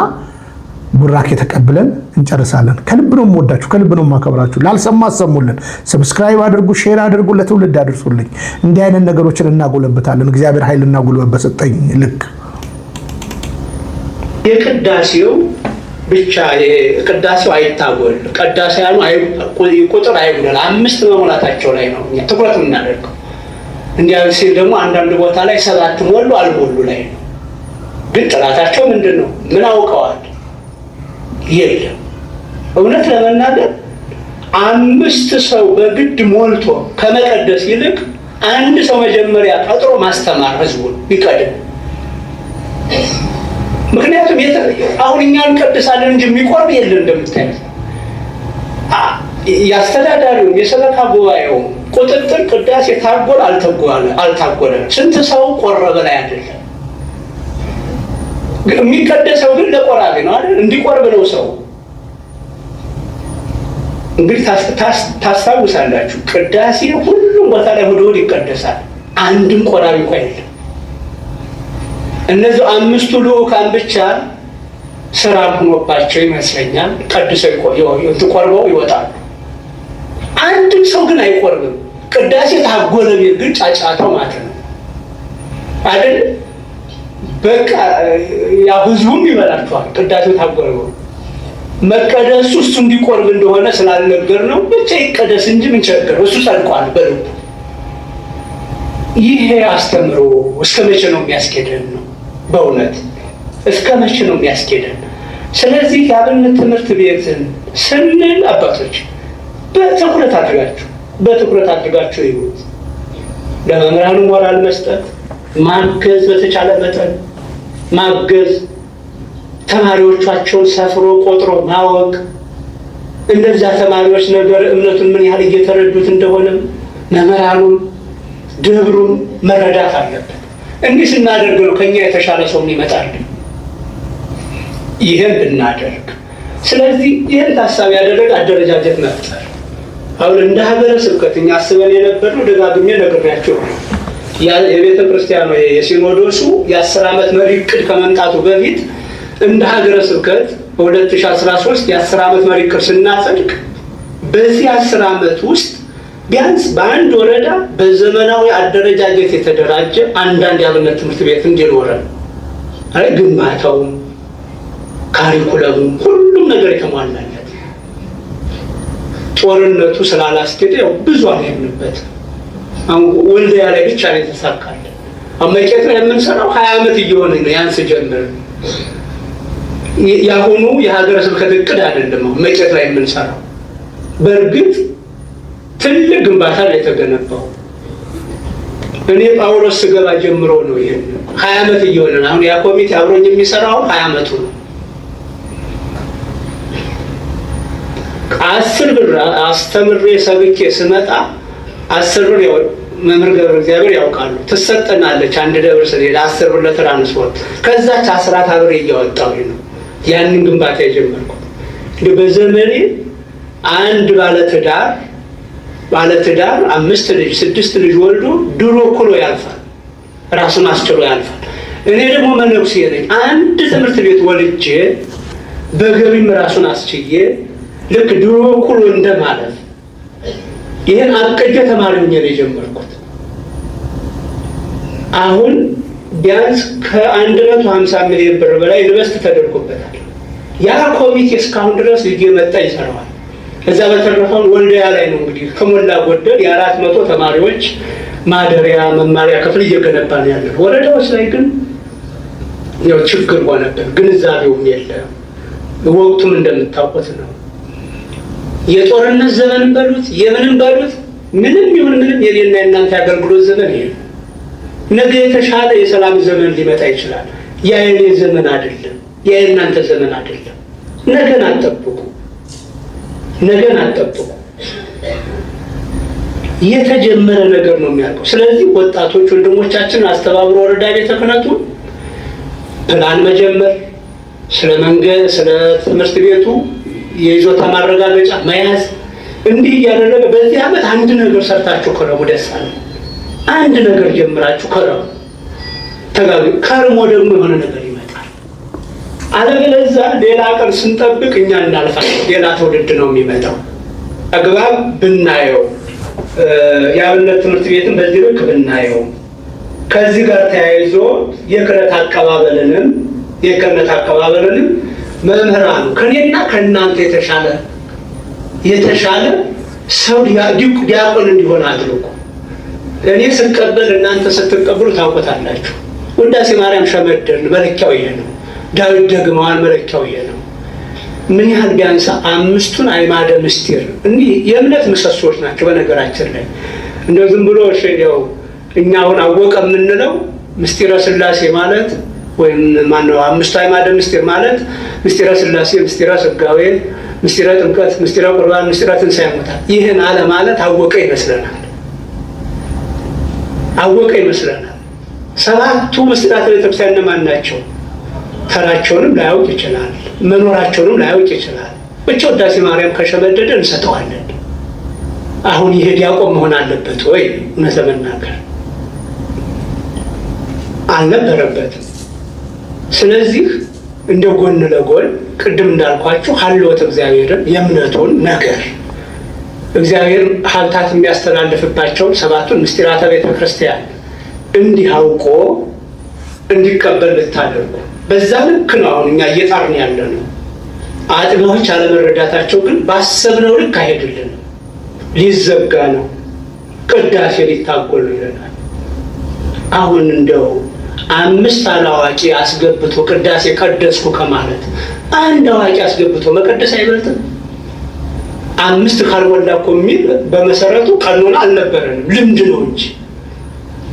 ቡራኬ ተቀብለን እንጨርሳለን። ከልብ ነው የምወዳችሁ፣ ከልብ ነው የማከብራችሁ። ላልሰማ አሰሙልን፣ ሰብስክራይብ አድርጉ፣ ሼር አድርጉ፣ ለትውልድ አድርሱልኝ። እንዲህ አይነት ነገሮችን እናጎለብታለን። እግዚአብሔር ኃይልና ጉልበት በሰጠኝ ልክ የቅዳሴው ብቻ ቅዳሴው አይታወል ቅዳሴያኑ ቁጥር አይጉደል 5 መሙላታቸው ላይ ነው እኛ ትኩረት የምናደርገው። እንዲያው ሲል ደግሞ አንዳንድ ቦታ ላይ 7 ሞሉ አልሞሉ ላይ ነው። ግን ጥራታቸው ምንድነው? ምን አውቀዋል? የለም። እውነት ለመናገር 5 ሰው በግድ ሞልቶ ከመቀደስ ይልቅ አንድ ሰው መጀመሪያ ቀጥሮ ማስተማር ህዝቡን ቢቀድም። ምክንያቱም አሁን እኛ እንቀድሳለን እንጂ የሚቆርብ የለም። እንደምታዩት ያስተዳዳሪው የሰበካ ጉባኤው ቁጥጥር ቅዳሴ ታጎል አልታጎለ ስንት ሰው ቆረበ ላይ አይደለም። የሚቀደሰው ግን ለቆራቢ ነው አይደል? እንዲቆርብ ነው ሰው። እንግዲህ ታስታውሳላችሁ ቅዳሴ ሁሉም ቦታ ላይ እሑድ ይቀደሳል። አንድም ቆራቢ እንኳን የለም። እነዚህ 5ቱ ልዑካን ብቻ ስራ ሆኖባቸው ይመስለኛል ቀድሰው ቆርበው ይወጣሉ። አንድም ሰው ግን አይቆርብም። ቅዳሴ ታጎለ ቢል ግን ጫጫታው ማለት ነው አይደል? በቃ ያ ህዝቡም ይበላቸዋል። ቅዳሴው ታጎለ መቀደሱ እሱ እንዲቆርብ እንደሆነ ስላልነገር ነው ብቻ ይቀደስ እንጂ ምን ቸገረው? እሱ ጸድቋል በልቡ። ይሄ አስተምሮ እስከ መቼ ነው የሚያስኬደን ነው? በእውነት እስከ መቼ ነው የሚያስኬደን? ስለዚህ የአብነት ትምህርት ቤትን ስንል አባቶች በትኩረት አድርጋችሁ ይሁት ለመምህራኑ ሞራል መስጠት፣ ማገዝ፣ በተቻለ መጠን ማገዝ፣ ተማሪዎቻቸውን ሰፍሮ ቆጥሮ ማወቅ፣ እንደዛ ተማሪዎች ነገር እምነቱን ምን ያህል እየተረዱት እንደሆነ መምህራኑም ደብሩም መረዳት አለበት። እንዲህ ስናደርግ ነው ከኛ የተሻለ ሰው ይመጣል። ይሄን ብናደርግ ስለዚህ ይሄን ታሳቢ ያደረገ አደረጃጀት መፍጠር አሁን እንደ ሀገረ ስብከት እኛ አስበን የነበረው ደጋግሜ ነግሬያችሁ የቤተ ክርስቲያኑ የሲኖዶሱ የ10 ዓመት መሪ ዕቅድ ከመምጣቱ በፊት እንደ ሀገረ ስብከት በ2013 የ10 ዓመት መሪ ዕቅድ ስናጸድቅ በዚህ 10 ዓመት ውስጥ ቢያንስ በአንድ ወረዳ በዘመናዊ አደረጃጀት የተደራጀ አንዳንድ የአብነት ትምህርት ቤት እንዲኖረን ግንባታው ካሪኩለሙ ሁሉም ነገር የተሟላለት ጦርነቱ ስላላስኬደ ያው ብዙ አልሄድንበት። ወልዲያ ላይ ብቻ ነው የተሳካለ። አመቄት ላይ የምንሰራው 20 ዓመት እየሆነ ነው ያንስ ጀምር ያሁኑ የሀገረ ስብከት ዕቅድ አይደለም አመቄት ላይ የምንሰራው። በእርግጥ ትልቅ ግንባታ ላይ የተገነባው እኔ ጳውሎስ ስገባ ጀምሮ ነው ይሄ 20 ዓመት እየሆነ ነው። አሁን ያ ኮሚቴ አብሮኝ የሚሰራው 20 ዓመቱ ነው። 10 ብር አስተምሬ ሰብኬ ስመጣ 10 ብር ያው መምህር ገብረ እግዚአብሔር ያውቃሉ ትሰጠናለች። አንድ ደብር ስለሄደ 10 ብር ለትራንስፖርት ከዛች 10 ብር እያወጣሁ ነው ያንን ግንባታ የጀመርኩት። በዘመኔ አንድ ባለትዳር 5 ልጅ 6 ልጅ ወልዶ ድሮ ኩሎ ያልፋል፣ ራሱን አስችሎ ያልፋል። እኔ ደግሞ መነኩሴ ነኝ። አንድ ትምህርት ቤት ወልጄ በገቢም ራሱን አስችዬ ልክ ድሮ ኩሎ እንደማለት ይሄን አቀጀ ተማሪው ነው የጀመርኩት። አሁን ቢያንስ ከ150 ሚሊዮን ብር በላይ ኢንቨስት ተደርጎበታል። ያ ኮሚቴ እስካሁን ድረስ እየመጣ ይሰራዋል። እዛ በተረፈው ወልዲያ ላይ ነው እንግዲህ ከሞላ ጎደል የ400 ተማሪዎች ማደሪያ መማሪያ ክፍል እየገነባ ነው ያለው። ወረዳዎች ላይ ግን ያው ችግር ሆነብን፣ ግንዛቤውም የለም። ወቅቱም እንደምታውቁት ነው። የጦርነት ዘመን በሉት የምንም በሉት ምንም ይሁን ምንም የኔና የእናንተ አገልግሎት ዘመን ይሄ ነገ የተሻለ የሰላም ዘመን ሊመጣ ይችላል። ያ የኔ ዘመን አይደለም፣ ያ የእናንተ ዘመን አይደለም። ነገን አትጠብቁ፣ ነገን አትጠብቁ። የተጀመረ ነገር ነው የሚያልቀው። ስለዚህ ወጣቶች ወንድሞቻችን አስተባብሮ ወረዳ ቤተ ክህነቱን ፕላን መጀመር፣ ስለ መንገድ፣ ስለ ትምህርት ቤቱ የይዞታ ማረጋገጫ መያዝ፣ እንዲህ እያደረገ በዚህ ዓመት አንድ ነገር ሰርታችሁ ከረሙ። ደስ አለ። አንድ ነገር ጀምራችሁ ከረሙ። ከርሞ ደግሞ የሆነ ነገር ይመጣል። አለበለዚያ ሌላ ቀን ስንጠብቅ እኛ እናልፋለን። ሌላ ትውልድ ነው የሚመጣው። አግባብ ብናየው የአብነት ትምህርት ቤትን በዚህ ልክ ብናየው፣ ከዚህ ጋር ተያይዞ የክህነት አቀባበልንም መምህራኑ ከኔና ከእናንተ የተሻለ ሰው ዲያቆን እንዲሆን አድርጉ። እኔ ስቀበል እናንተ ስትቀበሉ ታውቁታላችሁ። ውዳሴ ማርያም ሸመደርን መለኪያው ይሄ ነው። ዳዊት ደግመዋል መለኪያው ይሄ ነው። ምን ያህል ቢያንስ 5ቱን አዕማደ ምስጢር እንዲህ የእምነት ምሰሶች ናቸው። በነገራችን ላይ እንደው ዝም ብሎ ያው እኛ አሁን አወቀ የምንለው ምስጢረ ሥላሴ ማለት ወይም ማነው 5ቱ አዕማደ ምስጢር ማለት ምስጢረ ሥላሴ፣ ምስጢረ ሥጋዌ፣ ምስጢረ ጥምቀት፣ ምስጢረ ቁርባን፣ ምስጢረ ትንሣኤ ሙታን ይህን አለ ማለት አወቀ ይመስለናል። አወቀ ይመስለናል። 7ቱ ምስጢራተ ቤተክርስቲያን እነማን ናቸው? ተራቸውንም ላያውቅ ይችላል፣ መኖራቸውንም ላያውቅ ይችላል። ብቻ ውዳሴ ማርያም ከሸመደደ እንሰጠዋለን። አሁን ይሄ ዲያቆን መሆን አለበት ወይ? እውነት ለመናገር አልነበረበትም። ስለዚህ እንደ ጎን ለጎን ቅድም እንዳልኳችሁ ሀልወት እግዚአብሔርን የእምነቱን ነገር እግዚአብሔር ሀብታት የሚያስተላልፍባቸውን 7ቱን ምስጢራተ ቤተክርስቲያን እንዲህ አውቆ እንዲቀበል ልታደርጉ። በዛ ልክ ነው አሁን እኛ እየጣርን ያለ ነው። አጥቢያዎች አለመረዳታቸው ግን ባሰብነው ልክ አይሄድልንም። ሊዘጋ ነው፣ ቅዳሴ ሊታጎሉ ይለናል። አሁን እንደው 5 አላዋቂ አስገብቶ ቅዳሴ ቀደስኩ ከማለት 1 አዋቂ አስገብቶ መቀደስ አይበልጥም? 5 ካልሞላ እኮ የሚል በመሰረቱ ቀኖና አልነበረንም፣ ልምድ ነው እንጂ።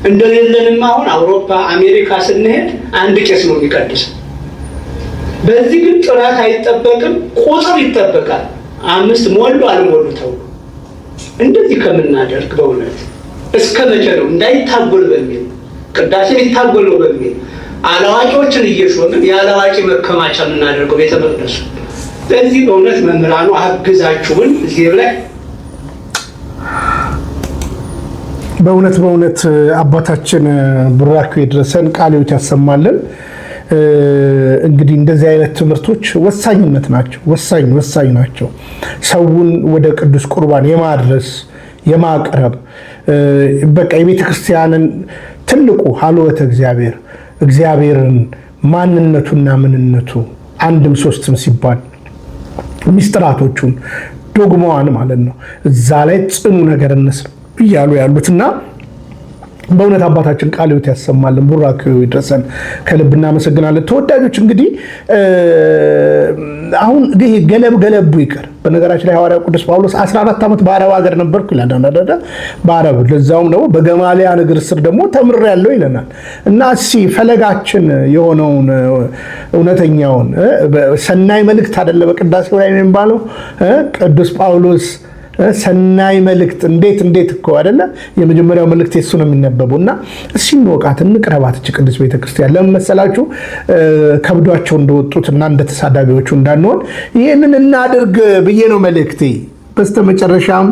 እንደሌለንም አሁን አውሮፓ አሜሪካ ስንሄድ 1 ቄስ ነው የሚቀድሰው። በዚህ ግን ጥራት አይጠበቅም፣ ቁጥር ይጠበቃል። 5 ሞሉ አልሞሉ ተብሎ እንደዚህ ከምናደርግ በእውነት እስከ መቼ ነው እንዳይታጎል በሚል ቅዳሴ ሊታጎል ነው በሚል አላዋቂዎችን እየሾምን የአላዋቂ መከማቻ የምናደርገው ቤተ መቅደሱ። ስለዚህ በእውነት መምህራኑ አግዛችሁን እዚህ ላይ በእውነት አባታችን ቡራኪው ይድረሰን፣ ቃልዎት ያሰማልን። እንግዲህ እንደዚህ አይነት ትምህርቶች ወሳኝነት ናቸው፣ ወሳኝ ናቸው። ሰውን ወደ ቅዱስ ቁርባን የማድረስ የማቅረብ በቃ የቤተ ክርስቲያንን ትልቁ ሀልወተ እግዚአብሔርን ማንነቱና ምንነቱ አንድም ሶስትም ሲባል ሚስጥራቶቹን ዶግማዋን ማለት ነው እዛ ላይ ጽኑ ነገር እንስራ እያሉ ያሉትና በእውነት አባታችን ቃልዎት ያሰማልን፣ ቡራኪው ይድረሰን። ከልብ እናመሰግናለን። ተወዳጆች እንግዲህ አሁን ይሄ ገለቡ ይቀር። በነገራችን ላይ ሐዋርያው ቅዱስ ጳውሎስ 14 ዓመት በአረብ ሀገር ነበርኩ ይላል። በአረብ ለዛውም ደግሞ በገማልያል እግር ስር ደግሞ ተምሬያለሁ ይለናል። እና ፈለጋችን የሆነውን እውነተኛውን ሰናይ መልእክት አይደለ በቅዳሴው ላይ የሚባለው ቅዱስ ጳውሎስ ሰናይ መልእክት እንዴት እኮ አይደለ የመጀመሪያው መልእክት የሱ ነው የሚነበበው። እና እሺ እንወቃት እንቅረባት እቺ ቅዱስ ቤተክርስቲያን ለምን መሰላችሁ ከብዷቸው እንደወጡትና እንደተሳዳቢዎቹ እንዳንሆን ይሄንን እናድርግ ብዬ ነው መልእክቴ። በስተመጨረሻም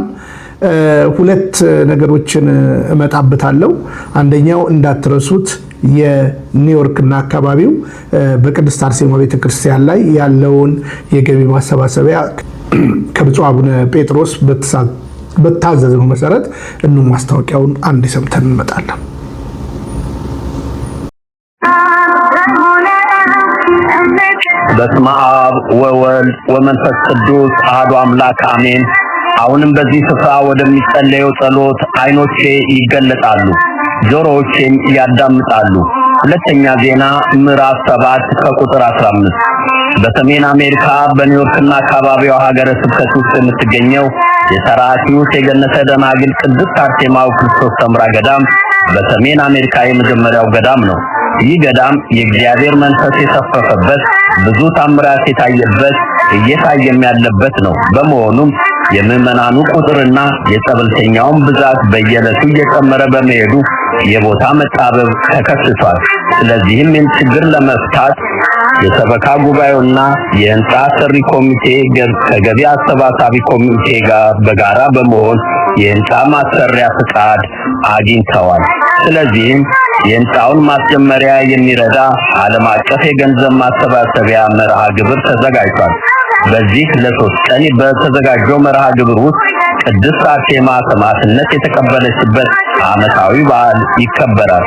2 ነገሮችን እመጣበታለሁ። አንደኛው እንዳትረሱት የኒውዮርክና አካባቢው በቅድስት አርሴማ ቤተክርስቲያን ላይ ያለውን የገቢ ማሰባሰቢያ ከብፁዕ አቡነ ጴጥሮስ በታዘዝነው መሰረት ማስታወቂያውን አንድ ሰምተን እንመጣለን። በስመ አብ ወወልድ ወመንፈስ ቅዱስ አሐዱ አምላክ አሜን። አሁንም በዚህ ስፍራ ወደሚጸለየው ጸሎት አይኖቼ ይገለጣሉ፣ ጆሮዎቼም ያዳምጣሉ። ሁለተኛ ዜና ምዕራፍ 7 ከቁጥር 15 በሰሜን አሜሪካ በኒውዮርክና አካባቢው ሀገረ ስብከት ውስጥ የምትገኘው የሰራቲውስ የገነተ ደናግል ቅድስት አርሴማው ክርስቶስ ሰምራ ገዳም በሰሜን አሜሪካ የመጀመሪያው ገዳም ነው። ይህ ገዳም የእግዚአብሔር መንፈስ የሰፈፈበት ብዙ ታምራት የታየበት እየታየም ያለበት ነው። በመሆኑም የምዕመናኑ ቁጥርና የጸበልተኛውን ብዛት በየዕለቱ እየጨመረ በመሄዱ የቦታ መጣበብ ተከስቷል። ስለዚህም ይህን ችግር ለመፍታት የሰበካ ጉባኤውና የህንጻ ሰሪ ኮሚቴ ከገቢ አሰባሳቢ ኮሚቴ ጋር በጋራ በመሆን የህንጻ ማሰሪያ ፍቃድ አግኝተዋል። ስለዚህም የህንጻውን ማስጀመሪያ የሚረዳ ዓለም አቀፍ የገንዘብ ማሰባሰቢያ መርሃ ግብር ተዘጋጅቷል። በዚህ ለ3 ቀን በተዘጋጀው መርሃ ግብር ውስጥ ቅድስት አርሴማ ሰማዕትነት የተቀበለችበት ዓመታዊ በዓል ይከበራል።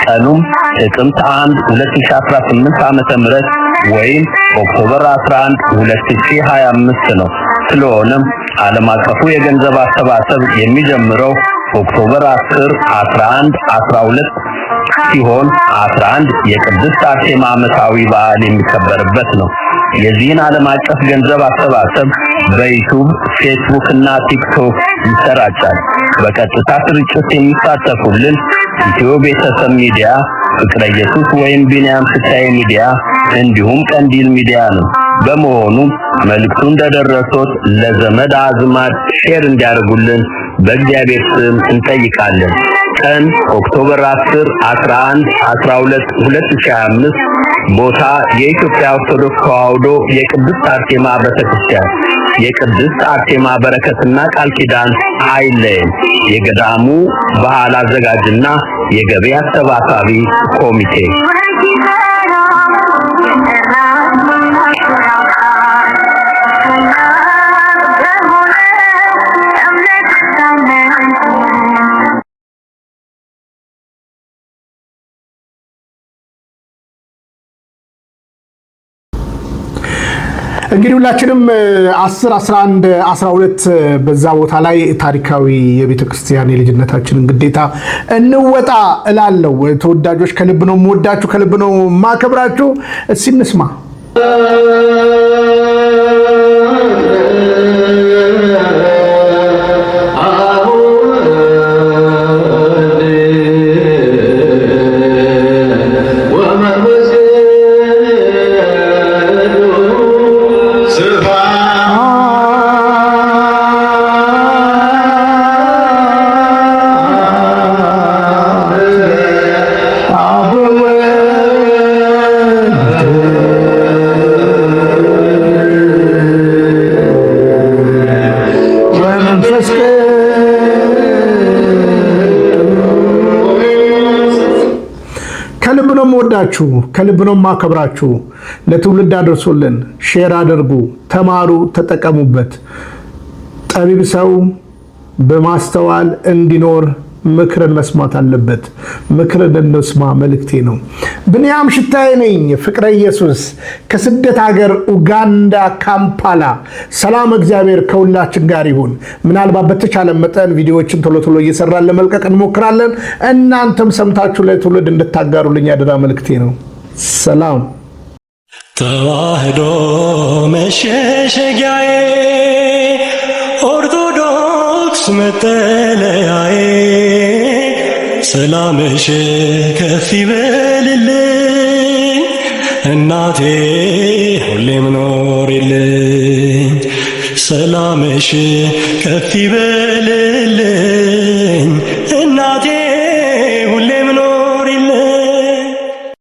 ቀኑም ጥቅምት 1 2018 ዓ.ም ወይም ኦክቶበር 11 2025 ነው። ስለሆነም ዓለም አቀፉ የገንዘብ አሰባሰብ የሚጀምረው ኦክቶበር 10፣ 11፣ 12 ሲሆን 11 የቅድስት አርሴማ ዓመታዊ በዓል የሚከበርበት ነው። የዚህን ዓለም አቀፍ ገንዘብ አሰባሰብ በዩቲዩብ፣ ፌስቡክ እና ቲክቶክ ይሰራጫል። በቀጥታ ስርጭት የሚሳተፉልን ኢትዮ ቤተሰብ ሚዲያ፣ ፍቅረ ኢየሱስ ወይም ቢንያም ስታይ ሚዲያ እንዲሁም ቀንዲል ሚዲያ ነው። በመሆኑ መልእክቱ እንደደረሶት ለዘመድ አዝማድ ሼር እንዲያደርጉልን በእግዚአብሔር ስም እንጠይቃለን። ቀን ኦክቶበር 10፣ 11፣ 12 2025 ቦታ የኢትዮጵያ ኦርቶዶክስ ተዋሕዶ የቅድስት አርሴማ ቤተክርስቲያን። የቅድስት አርሴማ በረከትና ቃል ኪዳን አይለየን። የገዳሙ ባህል አዘጋጅና የገቢ አሰባሳቢ ኮሚቴ። እንግዲህ ሁላችንም 10፣ 11፣ 12 በዛ ቦታ ላይ ታሪካዊ የቤተ ክርስቲያን የልጅነታችንን ግዴታ እንወጣ እላለሁ። ተወዳጆች ከልብ ነው የምወዳችሁ፣ ከልብ ነው የማከብራችሁ። እስኪ እንስማ። ከልብ ነው ማከብራችሁ። ለትውልድ አድርሱልን፣ ሼር አድርጉ፣ ተማሩ፣ ተጠቀሙበት። ጠቢብ ሰው በማስተዋል እንዲኖር ምክርን መስማት አለበት። ምክርን እንስማ መልእክቴ ነው። ብንያም ሽታዬ ነኝ፣ ፍቅረ ኢየሱስ ከስደት ሀገር ኡጋንዳ ካምፓላ። ሰላም እግዚአብሔር ከሁላችን ጋር ይሁን። ምናልባት በተቻለ መጠን ቪዲዮዎችን ቶሎ ቶሎ እየሰራን ለመልቀቅ እንሞክራለን። እናንተም ሰምታችሁ ለትውልድ እንድታጋሩልኝ ያደራ መልእክቴ ነው። ሰላም። ተዋህዶ መሸሸጊያዬ፣ ኦርቶዶክስ መጠለያዬ፣ ሰላምሽ ከፍ ይበልልኝ እናቴ ሁሌም ኖሪልኝ። ሰላምሽ ከፍ ይበልልኝ